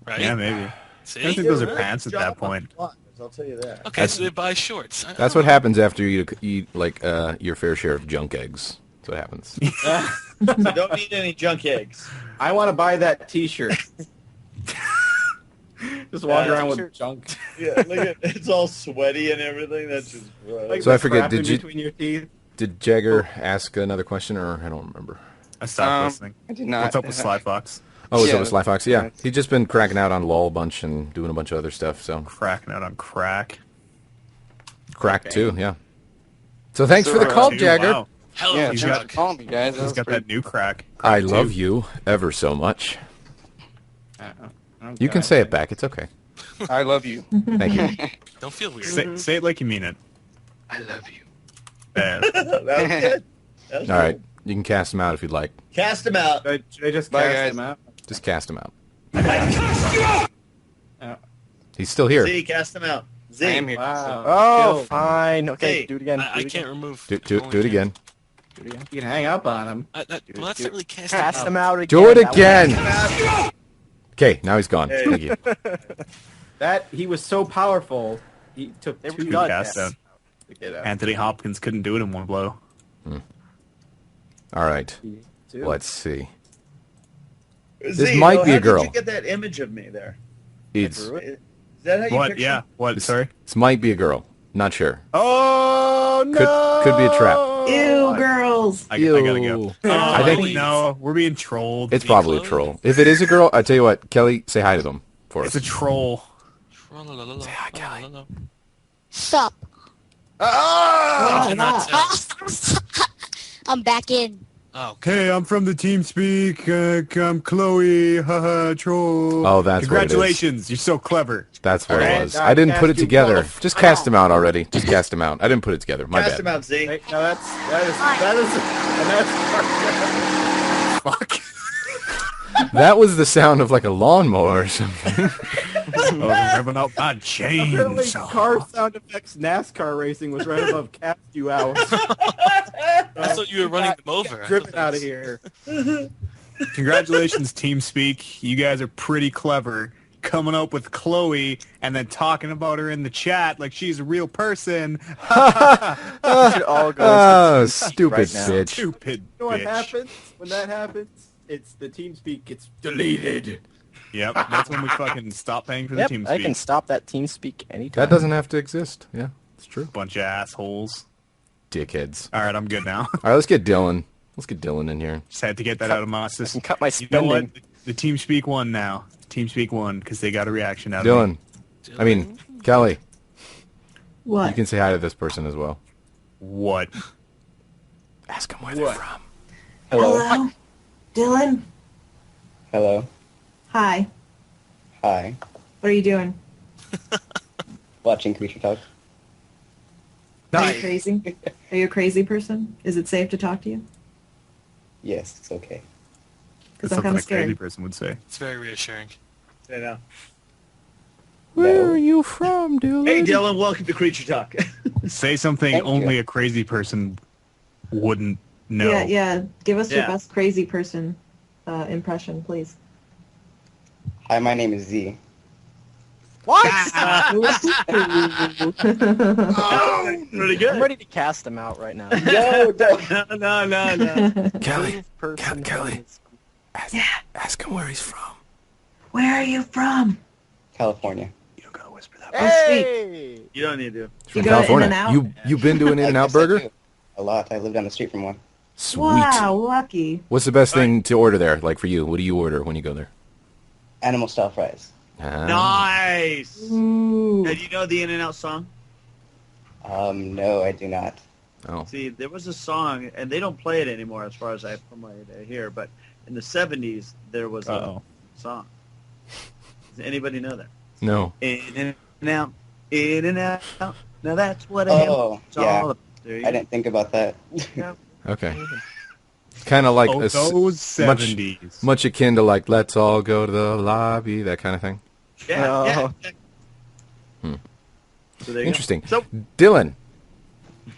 right? Yeah, maybe. See? I don't think those are Really pants at job that on point. flyers, I'll tell you that. Okay, so they buy shorts. That's what happens after you eat like your fair share of junk eggs. That's what happens. So don't eat any junk eggs. I want to buy that T-shirt. Just walk around with junk. Yeah, look at it's all sweaty and everything. That's just gross. Like So I the forget, crap did in you- between your teeth? Did Jagger ask another question or I don't remember? I stopped listening. I did not. What's up with Slyfox? Oh, what's Yeah, up with Sly Fox? Yeah, that's- he's just been cracking out on LOL a bunch and doing a bunch of other stuff. So Cracking out on crack. crack too, yeah. So thanks for the call, Dude, Jagger. wow. Hell Yeah, of a thanks got- for drug. calling me, guys. He's got that new crack. I Crack love too. you ever so much. Okay. You can say it back. It's okay. I love you. Thank you. Don't feel weird. Say it like you mean it. I love you. Bad. That was good. That was All right, cool. you can cast him out if you'd like. Cast him out. Should I just Bye, cast guys. him out? Just cast him out. He's still here. Z, cast him out. Z. I am here. Wow. Oh, Kill. fine. Okay, Hey. do it again. I can't remove. Do I only it can- again. Do it again. You can hang up on him. Well, that's not really casting Cast out. him out again. Do it That was- again. Okay, now he's gone. Hey. Thank you. That he was so powerful. He took They were 2 good. Cast casts out. to get out. Anthony Hopkins couldn't do it in one blow. All right. Two. Let's see. Z, might though, be a how girl. Did you get that image of me there? It's Is that how you What? picture Yeah. me? What? Sorry. this might be a girl. Not sure. Oh no! Could be a trap. Ew, girls. I gotta go. I think- Oh, no, we're being trolled. It's probably a troll. If it is a girl, I tell you what, Kelly, say hi to them for It's us. a troll. Say hi, Kelly. Sup? I cannot tell. I'm back in. Oh, Hey, I'm from the TeamSpeak. I'm Chloe. Haha, troll. Oh, that's what it is. Congratulations, you're so clever. That's what Alright, it was. I I didn't put it cast you together. both. Just cast him out already. Just cast him out. I didn't put it together. My Cast him bad. out, Z. Hey, no, that is That was the sound of like a lawnmower or something. Oh, revving up my apparently chains. car sound effects NASCAR racing was right above cast you out. I thought you were running them over. I Driven thought that out of was- here. Congratulations, TeamSpeak. You guys are pretty clever. Coming up with Chloe and then talking about her in the chat like she's a real person. We should all go Oh, into TeamSpeak stupid right now. bitch. Stupid You know what bitch. happens when that happens? It's the TeamSpeak gets deleted. Yep, that's when we fucking stop paying for the Yep, TeamSpeak. I can stop that TeamSpeak anytime. That doesn't have to exist. Yeah, it's true. Bunch of assholes. Dickheads. All right, I'm good now. All right, let's get Dylan. Let's get Dylan in here. Just had to get that out of my system. cut my You know what? spending. The TeamSpeak won now. TeamSpeak won because they got a reaction out of me. Dylan. I mean, Kelly. What? You can say hi to this person as well. What? Ask them where they're from. Hello? Dylan? Hello. Hi. Hi. What are you doing? Watching Creature Talk. Are you crazy? Are you a crazy person? Is it safe to talk to you? Yes, it's okay. Because That's I'm kind something of a crazy scared. person would say. It's very reassuring. I know. Where are you from, Dylan? Hey, Dylan, welcome to Creature Talk. Say something Thank only you. a crazy person wouldn't know. Yeah, yeah. Give us your Yeah. best crazy person impression, please. Hi, my name is Z. What? Pretty good. I'm ready to cast him out right now. No, don't. No. Kelly. Person Kelly. Ask him where he's from. Where are you from? California. You don't gotta whisper that. Oh, sweet. Hey! You don't need to. He's from You go to California. In-N-Out? You been to an In-N-Out Yes, I burger? do. A lot. I live down the street from one. Sweet. Wow, lucky. What's the best thing to order there? Like for you, what do you order when you go there? Animal style fries. Nice. Ooh. Now, do you know the In-N-Out song? No, I do not. Oh. See, there was a song, and they don't play it anymore as far as from what I hear, but in the 70s, there was a Uh-oh. song. Does anybody know that? No. In and out, in and out. Now that's what a Oh, it's all yeah. about. There you I didn't think about that. go. Okay. Kind of like Oh, a s- those 70s. much akin to like "Let's all go to the lobby," that kind of thing. Yeah, Oh. yeah. So there you go. Interesting. So Dylan, do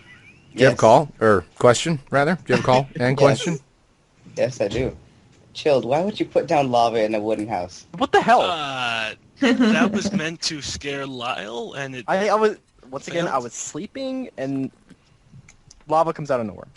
you have a Yes. call or question rather? Do you have a call and question? Yes, I do. Chilled, why would you put down lava in a wooden house? What the hell? That was meant to scare Lyle, and it I was once again I was sleeping and lava comes out of nowhere.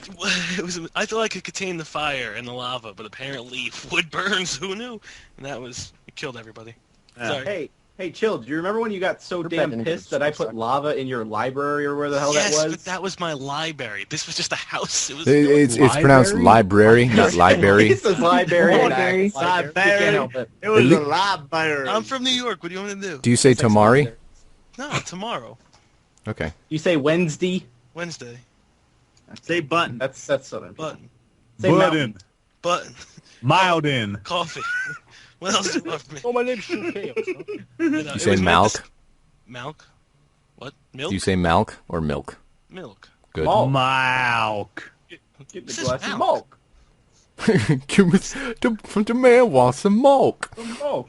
it was. I thought I could contain the fire and the lava, but apparently wood burns. Who knew? And that was it killed everybody. Sorry. Hey, Chill, do you remember when you got so Put damn that into pissed the that I source put lava in your library or where the hell yes, that was? but that was my library. This was just a house. It was. It's pronounced library, not library. It says library. Library. You can't help it. it was At a lea- library. I'm from New York. What do you want me to do? Do you say Tamari? No, tomorrow, Okay. You say Wednesday. Wednesday. Say button. That's Southern. Button, Say mountain. button, Mild-in. coffee. What else do you want from me? Oh, my name's Chaos. You say milk? Milk. What? Milk. Do you say milk or milk? Milk. Good. Malt. Milk. Get the This is glass of milk. milk. Give me the man wants some milk. Some milk.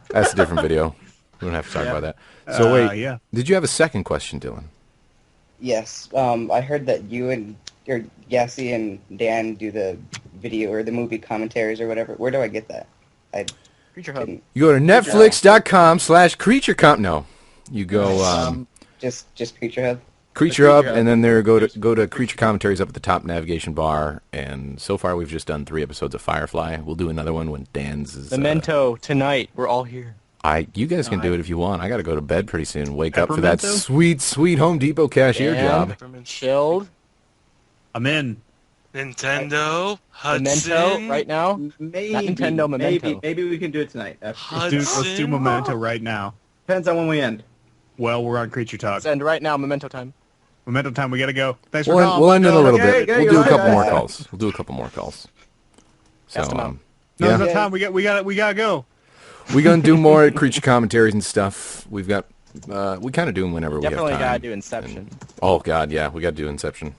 That's a different video. We don't have to talk about that. So wait, yeah. Did you have a second question, Dylan? Yes. I heard that you and your Yassi and Dan do the video or the movie commentaries or whatever. Where do I get that? Creature Hub. You go to netflix.com/creaturecom. No. You go just Creature Hub. Creature Hub, and then there go to Creature Commentaries up at the top navigation bar. And so far, we've just done 3 episodes of Firefly. We'll do another one when Dan's is. Memento tonight. We're all here. You guys can do it if you want. I got to go to bed pretty soon. Wake up for that sweet, sweet Home Depot cashier job. Chilled. I'm in. Nintendo, Hudson. Memento right now. Maybe, Not Nintendo, Memento. Maybe we can do it tonight. Let's do Memento right now. Depends on when we end. Well, we're on Creature Talk. Let's end right now. Memento time. Memento time. We gotta go. Thanks for We'll calling. end in a little bit. Okay, We'll do a couple guys. more calls. We'll do a couple more calls. So, Cast 'em out. No, yeah. there's no time. We gotta go. We're going to do more Creature Commentaries and stuff. We've got, we kind of do them whenever Definitely we have time. gotta do Inception. And, oh, God, yeah. We got to do Inception.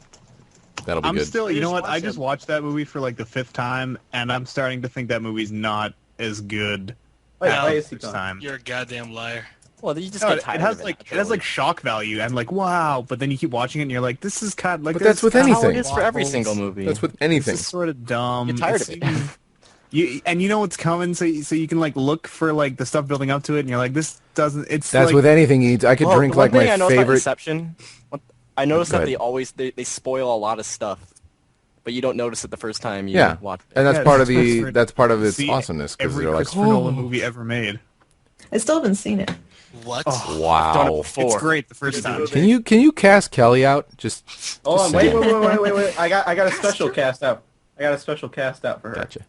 That'll be I'm good. still, you know what? I watched just it. watched that movie for like the 5th time, and I'm starting to think that movie's not as good Wait, as why the is he first gone? time. You're a goddamn liar. Well, you just No, get it tired has of like naturally. shock value and like wow, but then you keep watching it and you're like, this is kind of like. But that's with there's anything. How it is for every single movie. That's with This anything. is sort of dumb. You're tired of it. You know what's coming, so you can like look for like the stuff building up to it, and you're like, this doesn't. It's That's like, with anything, Eads. I could Well, drink the one like my thing I noticed about favorite. Inception, I noticed Go that ahead. they spoil a lot of stuff, but you don't notice it the first time you Yeah, watch it. and that's Yeah, part of it's that's part of its see awesomeness because every they're like, Christopher Nolan movie ever made. I still haven't seen it. What? Done it wow. before. It's great the first time. Can you cast Kelly out? Just Hold on, saying. wait. I got a special cast out. I got a special cast out for her. Gotcha.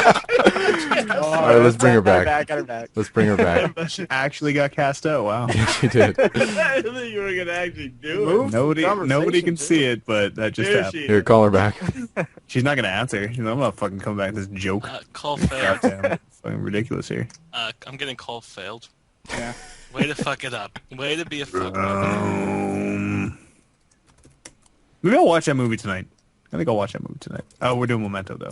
All right, let's bring her back. Got her back. Let's bring her back. She actually got cast out. Wow. She did. I didn't think you were gonna actually do it. Nobody can see it, but that just There happened. she Here, call her back. She's not gonna answer. She's like, I'm not fucking coming back to this joke. Call failed. Goddamn, fucking ridiculous here. I'm getting call failed. Yeah. Way to fuck it up. Way to be a fuck up. Maybe I'll watch that movie tonight. I think I'll watch that movie tonight. Oh, we're doing Memento though.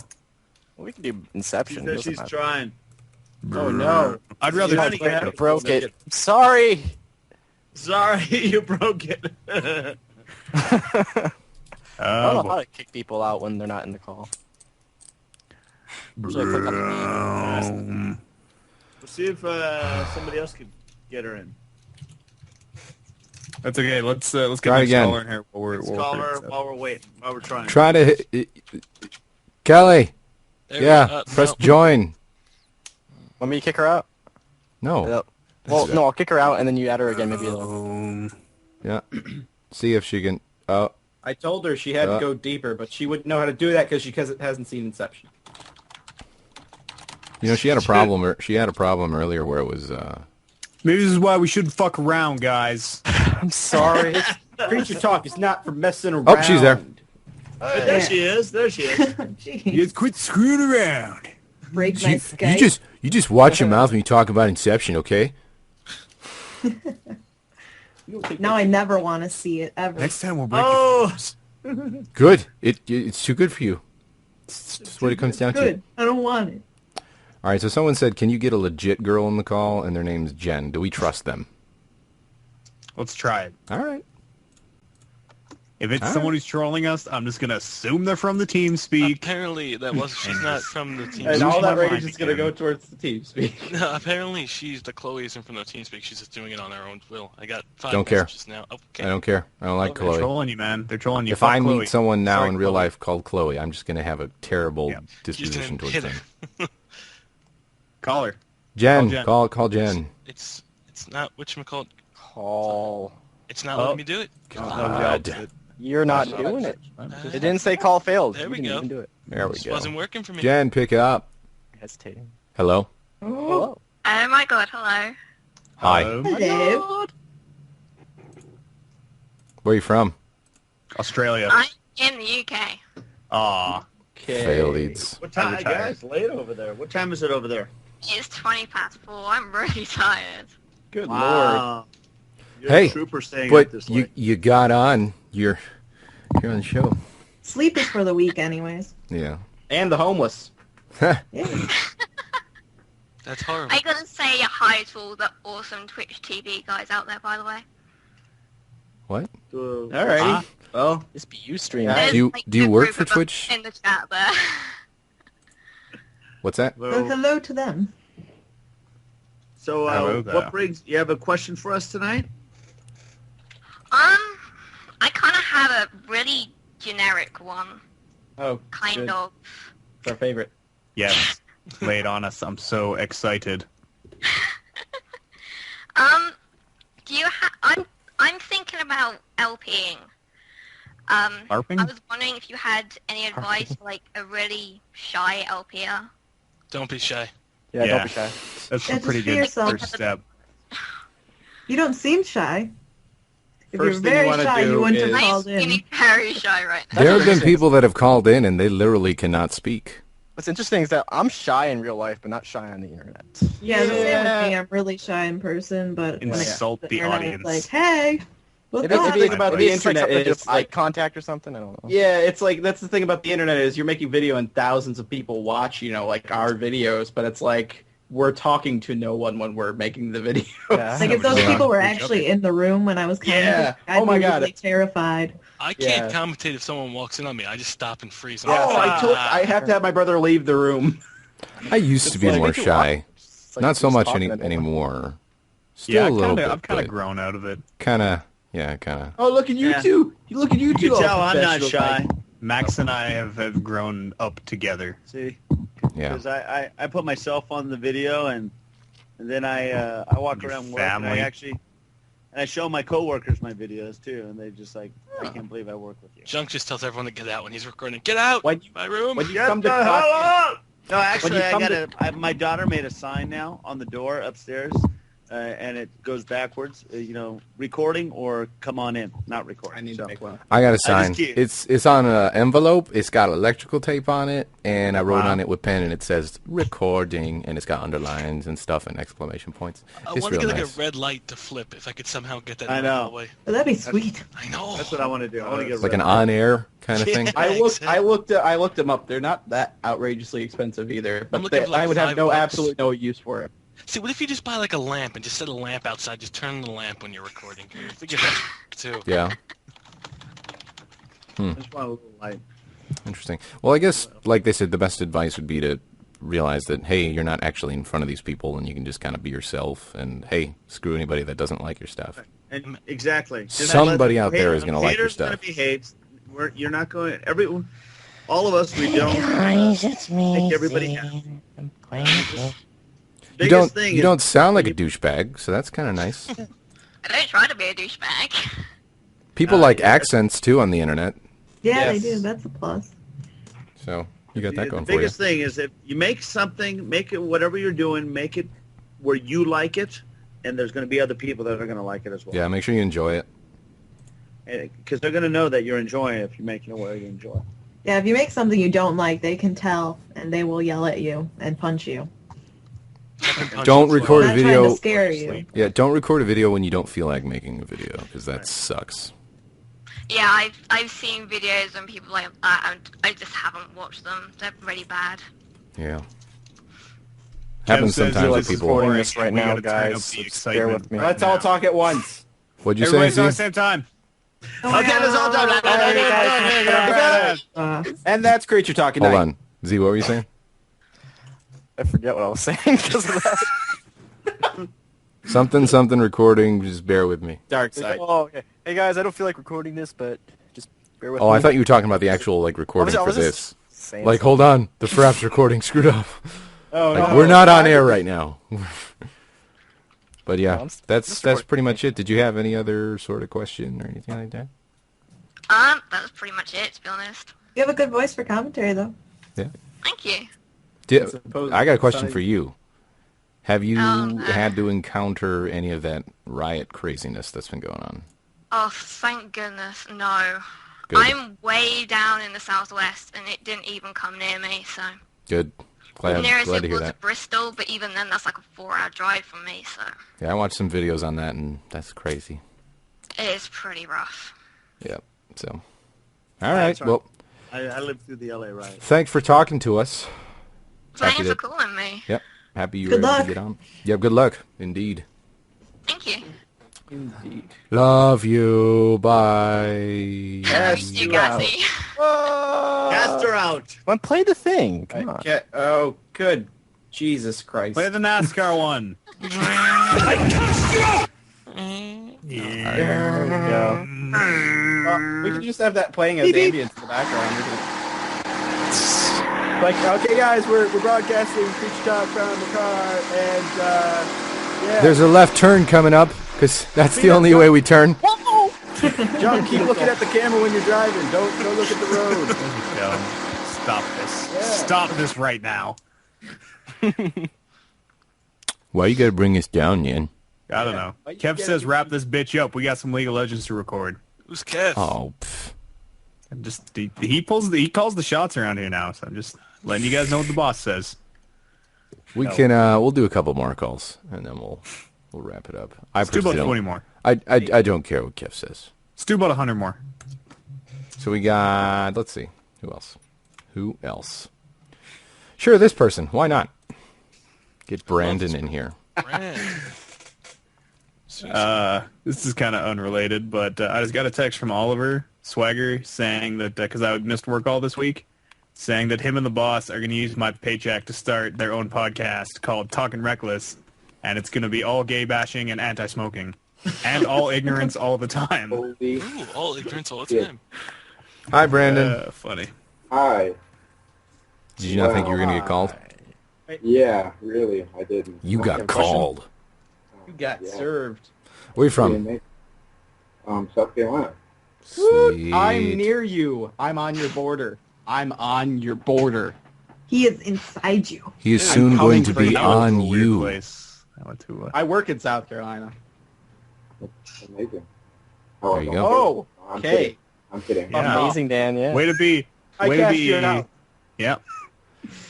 We can do Inception. Doesn't She's matter. trying. Oh no. I'd rather Yeah, do yeah. I broke it. Sorry. Sorry, you broke it. I don't know boy. how to kick people out when they're not in the call. Usually I click on the name. We'll see if somebody else can get her in. That's okay. Let's get Try next again. caller in here. Let's call her while we're waiting, while we're trying. Try to Kelly. There Yeah, press no. join. Want me to kick her out? No. Well, no, I'll kick her out and then you add her again. Maybe it'll... Yeah. See if she can. Oh, I told her she had to go deeper, but she wouldn't know how to do that because she hasn't seen Inception. you know she had a problem. She had a problem earlier where it was. Maybe this is why we shouldn't fuck around, guys. I'm sorry. Creature talk is not for messing around. Oh, she's there. There she is. There she is. Jeez. You quit screwing around. Break my Skype. You just watch your mouth when you talk about Inception, okay? Now I never want to see it ever. Next time we'll break Oh, Good. It's too good for you. That's what it comes down to. Good. I don't want it. All right. So someone said, "Can you get a legit girl on the call?" And their name's Jen. Do we trust them? Let's try it. All right. If it's All someone who's trolling us, I'm just gonna assume they're from the team speak. Apparently, that was she's not from the team. And all that my rage mind is going to again. go towards the team speak. No, apparently the Chloe isn't from the team speak. She's just doing it on her own will. I got 5 Don't care. messages now. Okay. I don't care. I don't like They're Chloe. trolling you, man. They're trolling you. If Fuck I Chloe. meet someone now Sorry, in real Chloe. life called Chloe, I'm just gonna have a terrible Yeah. disposition Just towards hit them. her. Call her. Jen, Jen. call Jen. It's not whatchamacallit. Call. It's not Oh. letting me do it. God. You're not doing it. It didn't say call failed. There You we didn't go. even do it. There we This go. wasn't working for me. Jen, pick it up. Hesitating. Hello. Hello. Oh my god, hello. Hi. Hello. Where are you from? Australia. I'm in the UK. Aw. Failed Eats. what time, retired. guys? Late over there. What time is it over there? It's 20 past 4. I'm really tired. Good lord. Wow. You're Hey, a trooper staying up But this you late. you got on. You're on the show. Sleep is for the weak, anyways. Yeah. And the homeless. That's horrible. I gotta say hi to all the awesome Twitch TV guys out there, by the way. What? Alrighty. Well, just be you streaming. Do you work for Twitch? In the chat there. What's that? So hello to them. So, Hello there. what brings? You have a question for us tonight? I kind of have a really generic one. Oh, Kind good. of. It's our favorite. Yes. Lay it on us. I'm so excited. Do you I'm thinking about LPing. LARPing? I was wondering if you had any advice for like a really shy LPer. Don't be shy. Yeah, don't be shy. That's Yeah, a pretty just be good yourself. first step. You don't seem shy. If First you're thing you very wanna shy, do you wouldn't is- have I'm called in. feeling very shy right now. There have been people that have called in and they literally cannot speak. What's interesting is that I'm shy in real life, but not shy on the internet. Yeah, the same with me. I'm really shy in person, but when it Insult comes to the internet, audience. it's like, hey, what's Maybe up? the thing about the Maybe it's like internet something is just eye contact or something. I don't know. Yeah, it's like that's the thing about the internet is you're making video and thousands of people watch, like our videos, but it's like we're talking to no one when we're making the video. Yeah. Like if those Yeah. people were actually in the room when I was commenting, Yeah. I'd Oh my be God. really terrified. I can't Yeah. commentate if someone walks in on me. I just stop and freeze. Oh, I have to have my brother leave the room. I used to be like- more Make it shy. It's like Not so just much talking to no one. anymore. Still Yeah, a little bit. I've kind of but grown out of it. Kinda. Oh, look at you Yeah. two. You look at you You two. can all tell I'm not professional, shy. like- Max and I have grown up together. See, Yeah. because I put myself on the video and then I walk Your around work and family. I show my coworkers my videos too, and they just like, I can't believe I work with you. Junk just tells everyone to get out when he's recording. Get out! When you- My room! When you Get come to the hell talk, out! No, actually, you I come got my daughter made a sign now on the door upstairs, and it goes backwards. Recording or come on in, not recording. I need So- to make one. I got a I just sign. keep- It's on an envelope. It's got electrical tape on it, and I wrote Wow. on it with pen, and it says recording, and it's got underlines and stuff and exclamation points. I It's want to real get nice. like a red light to flip if I could somehow get that I out know. of the way. But that'd be sweet. I know. That's what I want to do. I want to get Like rid an of on-air kind of thing. I looked them up. They're not that outrageously expensive either, but looking for like I would have $5. absolutely no use for it. See, what if you just buy like a lamp and just set a lamp outside? Just turn on the lamp when you're recording. I think that's too. Yeah. I just want a little light. Interesting. Well, I guess, like they said, the best advice would be to realize that, hey, you're not actually in front of these people, and you can just kind of be yourself, and, hey, screw anybody that doesn't like your stuff. And exactly. Just Somebody let- out there hate- is gonna like your haters gonna stuff. be hates. You're not going. All of us, we don't it's me. make everybody happy. You don't sound like a douchebag, so that's kind of nice. I don't try to be a douchebag. People like accents, too, on the internet, Yeah, Yes. they do. That's a plus. so you got that The going for you. biggest thing is if you make something, make it whatever you're doing, make it where you like it, and there's going to be other people that are going to like it as well. Yeah, make sure you enjoy it. Because they're going to know that you're enjoying it if you're making it where you enjoy. Yeah, if you make something you don't like, they can tell, and they will yell at you and punch you. Don't record a Not trying video. to scare you. Yeah, don't record a video when you don't feel like making a video, because that sucks. Yeah, I've seen videos and people like that, and I just haven't watched them. They're really bad. Yeah. Happens says sometimes he with likes people. Recording this right We now, gotta turn up guys. the So excitement bear with me. right Let's all now. talk at once. What'd you Everybody say, talk at the Z? same time. Okay, let's all talk. And that's Creature Talk. Hold on. Z, what were you saying? I forget what I was saying because of that. Something recording, just bear with me. Dark Side. Oh, okay. Hey guys, I don't feel like recording this, but just bear with Oh, me. I thought you were talking about the actual, like, recording I for was just this. saying Like, something. hold on, the Fraps recording screwed up. Oh, Like, no. we're not on air right now. But No, yeah, I'm that's pretty much it. Did you have any other sort of question or anything like that? That was pretty much it, to be honest. You have a good voice for commentary, though. Yeah. Thank you. I got a question for you. Have you Oh, had to encounter any of that riot craziness that's been going on? Oh, thank goodness, no. Good. I'm way down in the southwest, and it didn't even come near me, so... Good. The nearest Glad to it hear was that. Bristol, but even then, that's like a 4-hour drive from me, so... Yeah, I watched some videos on that, and that's crazy. It is pretty rough. Yeah. So, all right. That's right. Well, I lived through the LA riot. thanks for talking to us. Thanks Happy for that- calling me. Yep. Happy you Good were able luck. to get on. Yep. Good luck, indeed. Thank you. Indeed. Love you. Bye. Thank you, Gassy. Cast her out. Well, play the thing. Come on. Oh, good. Jesus Christ. Play the NASCAR one. There we go. Well, we can just have that playing as ambience in the background. Like, okay, guys, we're broadcasting Creature Talk from the car, and yeah. There's a left turn coming up, because that's the only way we turn. John, keep looking at the camera when you're driving. Don't look at the road. Stop this. Yeah. Stop this right now. Why you gotta bring us down, Yan? I don't know. Kev says wrap this bitch up. We got some League of Legends to record. Who's Kev? Oh, pff. And just he calls the shots around here now. So I'm just letting you guys know what the boss says. We can we'll do a couple more calls and then we'll wrap it up. Let's do about 20 more. I don't care what Kev says. Let's do about 100 more. So we got, let's see, who else? Sure, this person. Why not? Get Brandon in here. This is kind of unrelated, but I just got a text from Oliver Swagger saying that because I missed work all this week, saying that him and the boss are going to use my paycheck to start their own podcast called Talkin' Reckless, and it's going to be all gay bashing and anti-smoking, and all ignorance all the time. Ooh, all ignorance all the time. Hi, Brandon. Funny. Hi. Did you not think you were going to get called? Yeah, really, I didn't. You got called. You got served. Where you from? South Carolina. Sweet. I'm near you. I'm on your border. I'm on your border. He is inside you. He is soon going to be on you. I went to. I work in South Carolina. Amazing. There you go. Oh, I'm okay. kidding. I'm kidding. Yeah. Amazing, Dan. Yeah. Way to be. I Way to cast be. you out. Yeah.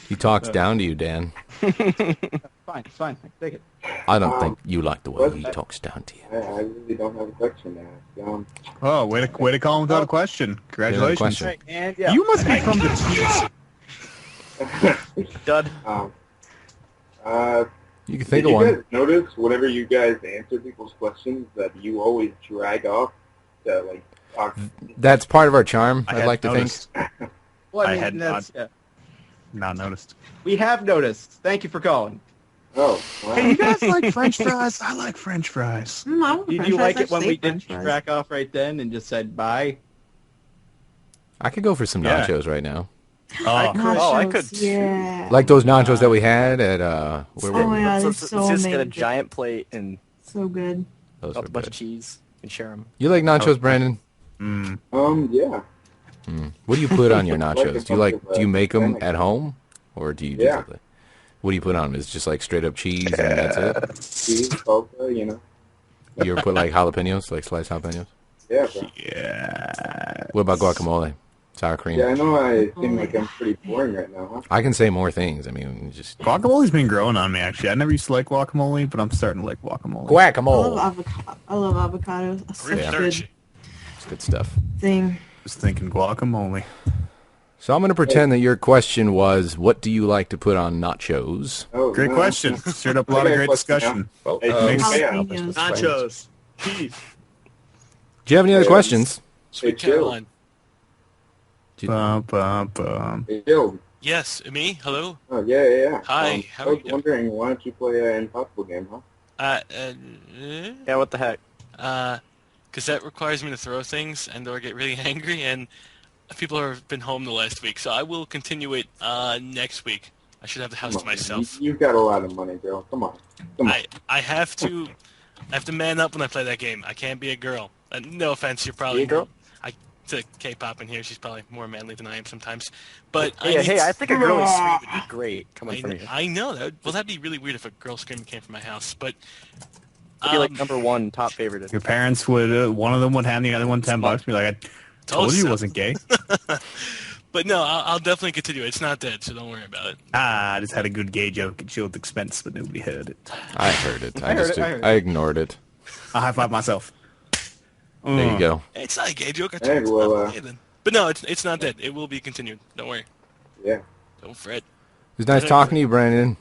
He talks down to you, Dan. Fine, it's fine. I can take it. I don't think you like the way he talks down to you. I really don't have a question to ask. Oh, way to call him without a question. Congratulations. question. Right, and yeah. You must be from the T's. Dud. You can Did think of you one. guys notice whenever you guys answer people's questions that you always drag off to like talk? That's part of our charm, I'd had like to noticed. think. Well, I mean, had that's, not noticed. we have noticed. Thank you for calling. Oh, wow. Hey, you guys like French fries? I like French fries. I want Did french you fries. like it when I we say didn't french fries. track off right then and just said bye? I could go for some Yeah. nachos right now. Oh, I could. Nachos, yeah. Like those nachos that we had at, where Oh were my we? god, Let's it's so just get a amazing. giant plate and So good. Those a were bunch of good. cheese and share them. You like nachos, Brandon? Yeah. What do you put on your Like nachos? Do you make them banana. at home? Or do you Yeah. just, what do you put on them? Is it just like straight up cheese and that's it? Cheese, salsa, you know. You ever put like jalapenos, like sliced jalapenos? Yeah, bro. Yeah. What about guacamole? Sour cream? Yeah, I know I seem like I'm pretty boring right now, huh? I can say more things. I mean, just Guacamole's been growing on me, actually. I never used to like guacamole, but I'm starting to like guacamole. guacamole. I love avocados. That's such a good It's good stuff. thing. Just thinking guacamole. So I'm going to pretend that your question was, what do you like to put on nachos? Oh, Great no. question. Stirred up a lot of great discussion. Hey, Jalapenos. Nachos. Cheese. Do you have any other questions? Sweet Jill. Caroline. Bum, bum, bum. Hey, Jill. Yes, me? Hello? Oh, yeah. Hi, how I are was you doing? wondering, why don't you play an Impossible game, huh? Yeah, what the heck? Because that requires me to throw things and or get really angry, and people have been home the last week, so I will continue it next week. I should have the house Come to on, myself. You've got a lot of money, girl. Come on. Come on. I have to man up when I play that game. I can't be a girl. No offense, you're probably Be a girl? to K-pop in here. She's probably more manly than I am sometimes. But Hey, I think a girly scream would be great coming from you. I know that. Well, that'd be really weird if a girl scream came from my house. But It'd be like number one top favorite. Your parents would, one of them would hand the other one $10. Be like, I told you it wasn't gay. But no, I'll definitely continue. It's not dead, so don't worry about it. I just had a good gay joke at Shield's expense, but nobody heard it. I heard it. I heard it. I ignored it. I high five myself. There you go. It's not a gay joke. Hey, well, Okay, then. But no, it's not dead. It will be continued. Don't worry. Yeah. Don't fret. was nice talking to you, Brandon.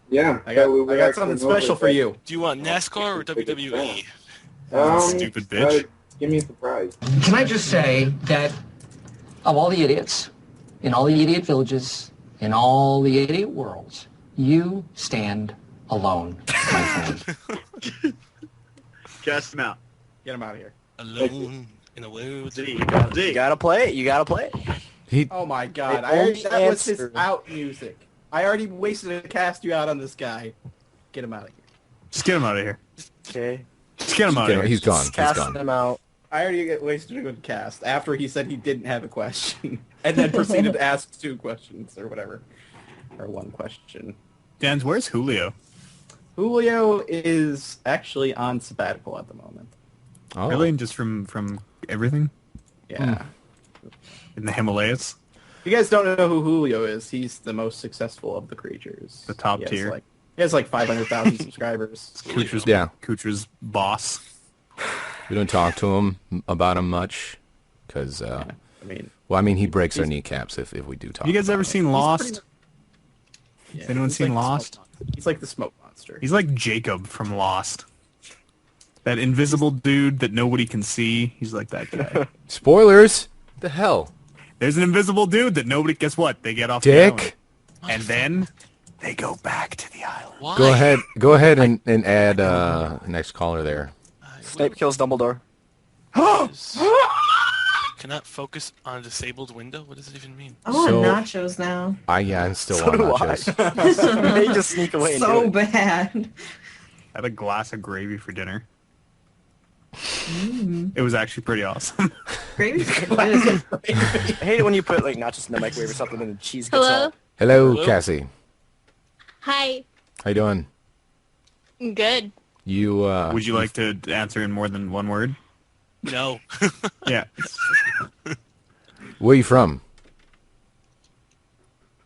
Yeah. I got something special for you. Do you want NASCAR or WWE? Stupid bitch. Give me a surprise. Can I just say that of all the idiots, in all the idiot villages, in all the idiot worlds, you stand alone, my friend. Cast him out. Get him out of here. Alone in a world. You gotta play it. You gotta play it. Oh my god. The That was his answer. out music. I already wasted a cast you out on this guy. Get him out of here. Just get him out of here. Okay. Just get him out of here. He's gone. He's Cast gone. him out. I already wasted a good cast after he said he didn't have a question. And then proceeded to ask 2 questions or whatever. Or 1 question. Dan's, where's Julio? Julio is actually on sabbatical at the moment. Oh. Really? Just from everything? Yeah. In the Himalayas? If you guys don't know who Julio is, he's the most successful of the creatures. The top He has tier. He has like 500,000 subscribers. Kuchar's boss. We don't talk to him about him much because, he breaks our kneecaps if we do talk. You guys about ever him. seen Lost? Yeah, Has anyone he's seen like the Lost? smoke monster. He's like the smoke monster. He's like Jacob from Lost. That invisible dude that nobody can see. He's like that guy. Spoilers? The hell? There's an invisible dude that nobody. Guess what? They get off Dick. the island, and then they go back to the island. Why? Go ahead and add next caller there. Snape kills Dumbledore. Cannot focus on a disabled window? What does it even mean? I want So- nachos now. I still So want do nachos. They just sneak away and do So it. bad. I had a glass of gravy for dinner. It was actually pretty awesome. Gravy's good. I hate it when you put like nachos in the microwave or something and the cheese gets Hello? all... Hello, Cassie. Hi. How you doing? Good. You Would you like to answer in more than one word? No. Yeah. Where you from?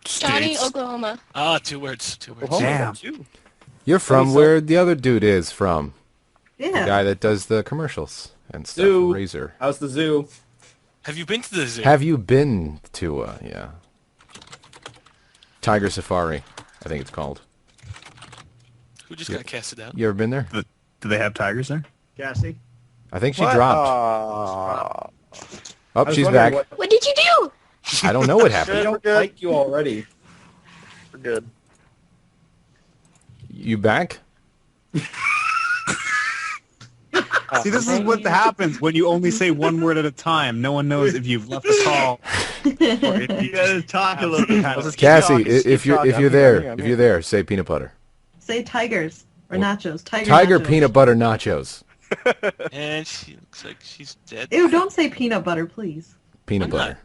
Johnny, Oklahoma. Ah, 2 words. 2 words. Damn. You're from where the other dude is from. Yeah. The guy that does the commercials and stuff. Zoo. Razor. How's the zoo? Have you been to the zoo? Have you been to Tiger Safari? I think it's called. Who just got casted out? You ever been there? Do they have tigers there? Cassie? I think she What? dropped. I Oh, was she's wondering back. What did you do? I don't know what We happened. don't like you already. We're good. You back? See, this is what happens when you only say one word at a time. No one knows if you've left the call. Or if you gotta talk a little bit. Cassie, if you're there, say peanut butter. Say tigers or nachos. Tiger nachos. peanut butter nachos. And she looks like she's dead. Ew, don't say peanut butter, please. Peanut butter.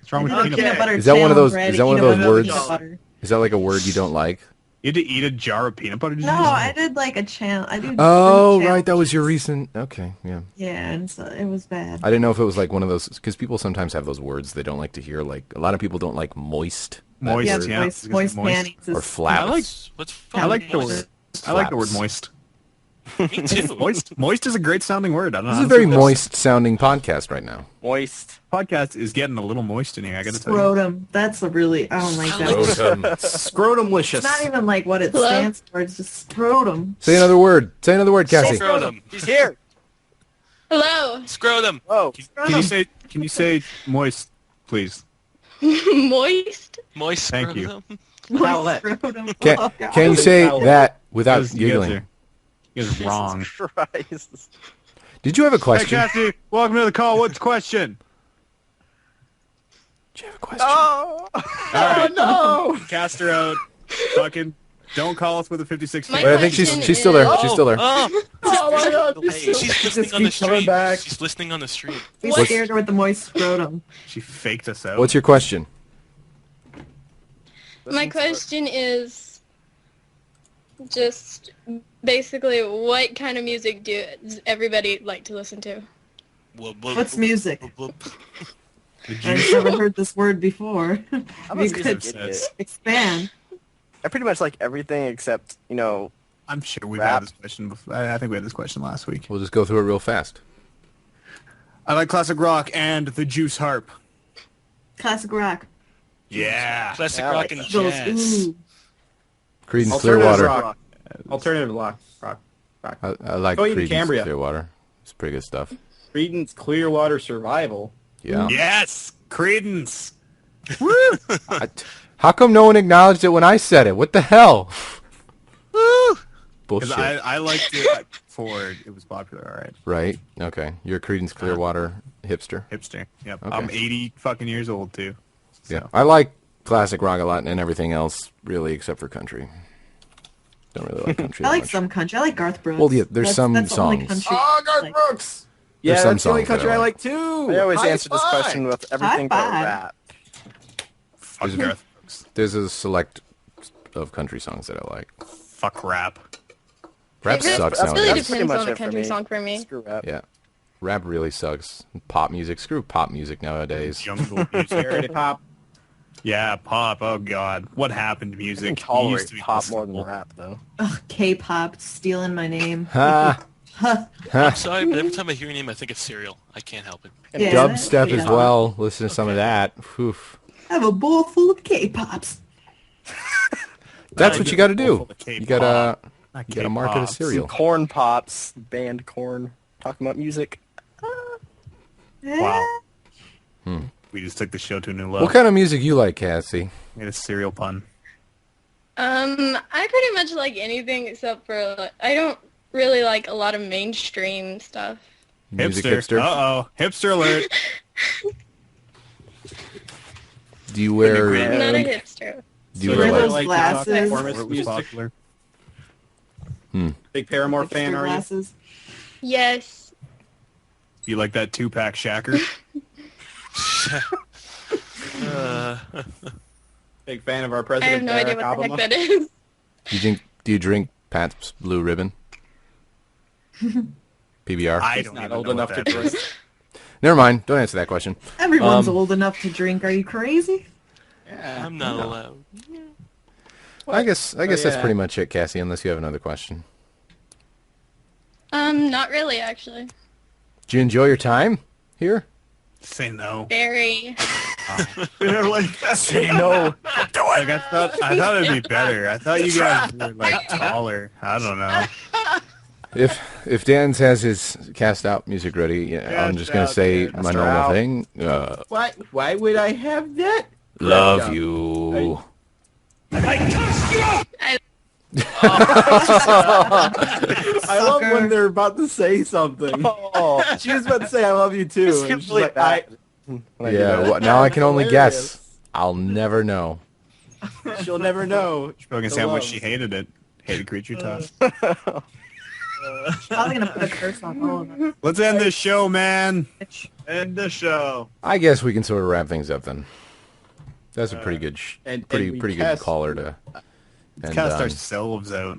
What's wrong with I did a peanut butter Is that one of those? challenge Is that where I one had of to those eat a words? peanut butter. Is that like a word you don't like? You had to eat a jar of peanut butter? Did you No, just- I did like a challenge. I do. Oh, different right. That was your challenges. recent. Okay, yeah. Yeah, and so it was bad. I didn't know if it was like one of those because people sometimes have those words they don't like to hear. Like a lot of people don't like moist. that Moist, word. yeah. moist panties. Or is- flap. I like. What's I like the word. I like the word Flaps. moist. Me too. Moist is a great sounding word. I don't know. This is a very moist sounding podcast right now. Moist. Podcast is getting a little moist in here. I gotta tell you. Scrotum. That's a really. I don't like that. Scrotum. Scrotumlicious. It's not even like what it Hello? stands for. It's just scrotum. Say another word. Say another word, Cassie. Scrotum. He's here. Hello. Scrotum. Whoa. Can you say moist, please? Moist. Moist Thank you. scrotum. Towelette. Scrotum. Can, Oh, God. can you say that without You guys giggling? are- you guys are wrong. Jesus Christ. Did you have a Hey, question? Cassie, welcome to the call. What's the question? Did you have a question? Oh. All right. no. Cast her out. Fucking don't call us with a 56. My Wait, I think she's still there. She's still there. Oh, Oh my god. she's listening on the keeps coming street. back. She's listening on the street. We What's- scared her with the moist scrotum. She faked us out. What's your question? My question is just basically what kind of music does everybody like to listen to? What's music? Whoop, whoop. I've never heard this word before. I'm You a could music idiot. expand. I pretty much like everything except, you know, I'm sure we've Rap. had this question before. I think we had this question last week. We'll just go through it real fast. I like classic rock and the Juice Harp. Classic rock. Yeah. Classic Yeah, I rock like and that. jazz. Creedence Alternative Clearwater. rock. Alternative rock. I like Go even Creedence Cambria. Clearwater. It's pretty good stuff. Creedence Clearwater Survival. Yeah. Yes, Creedence. How come no one acknowledged it when I said it? What the hell? Because Bullshit. I liked it before it was popular. All right. Right? Okay. You're a Creedence Clearwater hipster. Hipster. Yep. Okay. I'm 80 fucking years old too. Yeah. I like classic rock a lot and everything else, really, except for country. Don't really like country. I that like much. some country. I like Garth Brooks. Well, yeah, there's some that's the only songs. country Oh, Garth I like. Brooks. There's Yeah, some that's the only songs that I country I like. like too. I always High answer this five. question with everything but five. rap. Fuck Garth Brooks. There's a select of country songs that I like. Fuck rap. Rap It really, sucks it really nowadays. That's pretty depends much on the it for country me. song for me. Screw rap. Yeah. Rap really sucks. Pop music. Screw pop music nowadays. Jungle music. Parody pop. Yeah, pop. Oh god, what happened to I music? can It used tolerate to be pop more than listenable. rap, though. Ugh, K-pop stealing my name. Ha! I'm sorry, but every time I hear your name, I think of cereal. I can't help it. Yeah, Dubstep yeah. as well. Listen to some of that. Oof. I have a bowl full of K-pops. That's what you got to do. Full of You gotta Not market a K-pop. cereal. Corn Pops, band Corn, talking about music. Wow. Hmm. We just took the show to a new level. What kind of music you like, Cassie? Made a cereal pun. I pretty much like anything except for like, I don't really like a lot of mainstream stuff. Music Hipster. hipster? Uh-oh. Hipster alert. Do you wear? I'm not a hipster. Do you So wear wear like? those glasses. Performance Where it was music. popular. Big Paramore fan, Hipster are you? glasses. Yes. You like that 2-pack shacker? Big fan of our I president. have no idea Barack what the Obama. heck that is. Do you drink Pat's Blue Ribbon? PBR. I He's don't not even old know enough what to that drink. is. Never mind. Don't answer that question. Everyone's old enough to drink. Are you crazy? Yeah. I'm not allowed. I guess that's yeah. pretty much it, Cassie. Unless you have another question. Not really, actually. Did you enjoy your time here? Say no. Very. Say no. Like, I thought it'd be better. I thought you guys were like taller. I don't know. If Dan's has his cast out music ready, yeah, I'm just gonna say my normal out. thing. Why would I have that? Love you. I love when they're about to say something. Oh, She was about to say, "I love you too." It's and she's really like, bad. Yeah. Well, now I can only guess. Hilarious. I'll never know. She'll never know. She's probably gonna The say how much love. she hated it. Hated Creature Talk. Probably gonna put a curse on all of them. Let's end this show, man. End the show. I guess we can sort of wrap things up then. That's a pretty good, and pretty we good cast- caller to. Let's end cast on. ourselves out.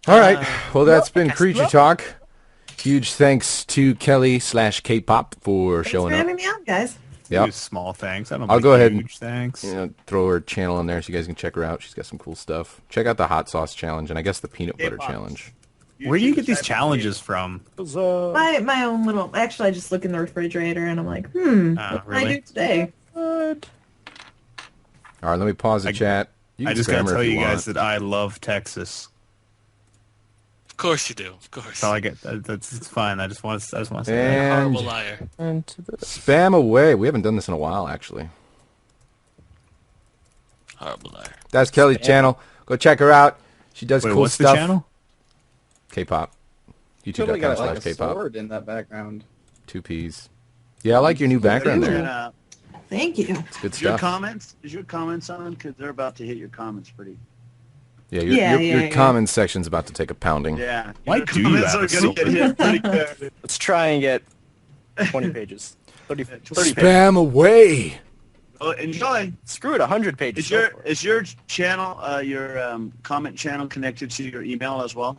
All right. Well, that's been Creature Talk. Huge thanks to Kelly/K-pop for Thanks showing for up. having me on, guys. Yep. Do small thanks. I don't. I'll make go ahead and huge thanks. throw her channel in there so you guys can check her out. She's got some cool stuff. Check out the hot sauce challenge and I guess the peanut butter challenge. Where do you get these challenges from? My own little. Actually, I just look in the refrigerator and I'm like, what can I really? do today? All right, let me pause the chat. You I can just gotta spam her tell if you guys want. that I love Texas. Of course you do. Of course. That's all I get. That's it's fine. I just want to say that. And Horrible liar. spam away. We haven't done this in a while, actually. Horrible liar. That's Kelly's channel. Go check her out. She does Wait, cool what's stuff. the channel? K-pop. Totally got like a YouTube.com/K-pop. sword in that background. 2 P's. Yeah, I like your new background there. Thank you. It's good Your stuff. comments? Is your comments on? Because they're about to hit your comments pretty. Yeah, your comments section's about to take a pounding. Yeah. Why Your do you comments have are a gonna get hit pretty good. Let's try and get 20 pages. 30 pages. Spam away. Oh, enjoy. Screw it, 100 pages. Is your channel, your comment channel connected to your email as well?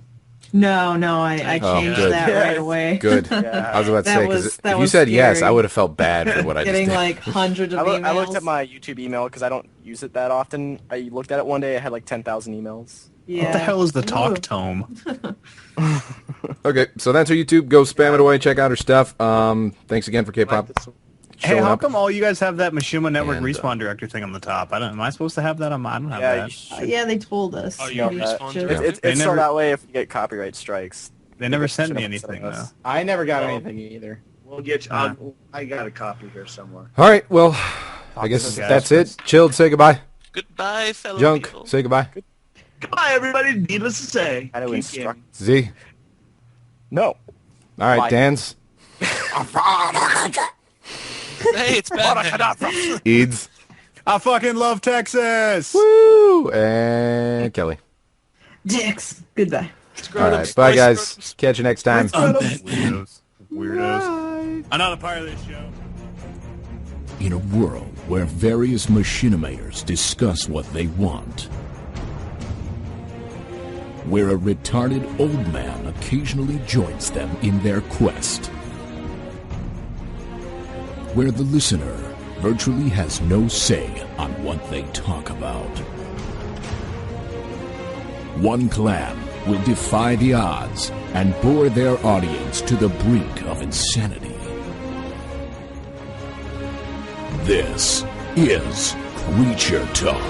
No, I Oh, changed good. that right away. Good. I was about to That say, was- because that if you was said yes, scary. I would have felt bad for what I just Getting did. like hundreds of emails. I looked at my YouTube email because I don't use it that often. I looked at it one day. I had like 10,000 emails. Yeah. What the hell is the talk Ooh. tome? Okay, so that's her YouTube. Go spam it away. Check out her stuff. Thanks again for K-pop Hey, showing how up. come all you guys have that Machinima Network And, respawn director thing on the top? Am I supposed to have that on my? I don't have Yeah, that. Yeah, they told us. Oh, you respawn director? It's They so never- that way if you get copyright strikes. They never sent me Should've anything sent though. us. I never got anything either. We'll get you. I got a copy here somewhere. All right, well, I guess that's it. Chilled, say goodbye. Goodbye, fellow Junk, people. say goodbay. Goodbye, everybody. Needless to say. How to keep instruct. gaming. Z. No. All right, Why? Dan's. Hey, it's Batman. Eads. I fucking love Texas. Woo! And Kelly. Dicks. Goodbye. All right, bye guys. Catch you next time. Weirdos. I'm not a part of this show. In a world where various machinimators discuss what they want, where a retarded old man occasionally joins them in their quest, where the listener virtually has no say on what they talk about. One clan will defy the odds and bore their audience to the brink of insanity. This is Creature Talk.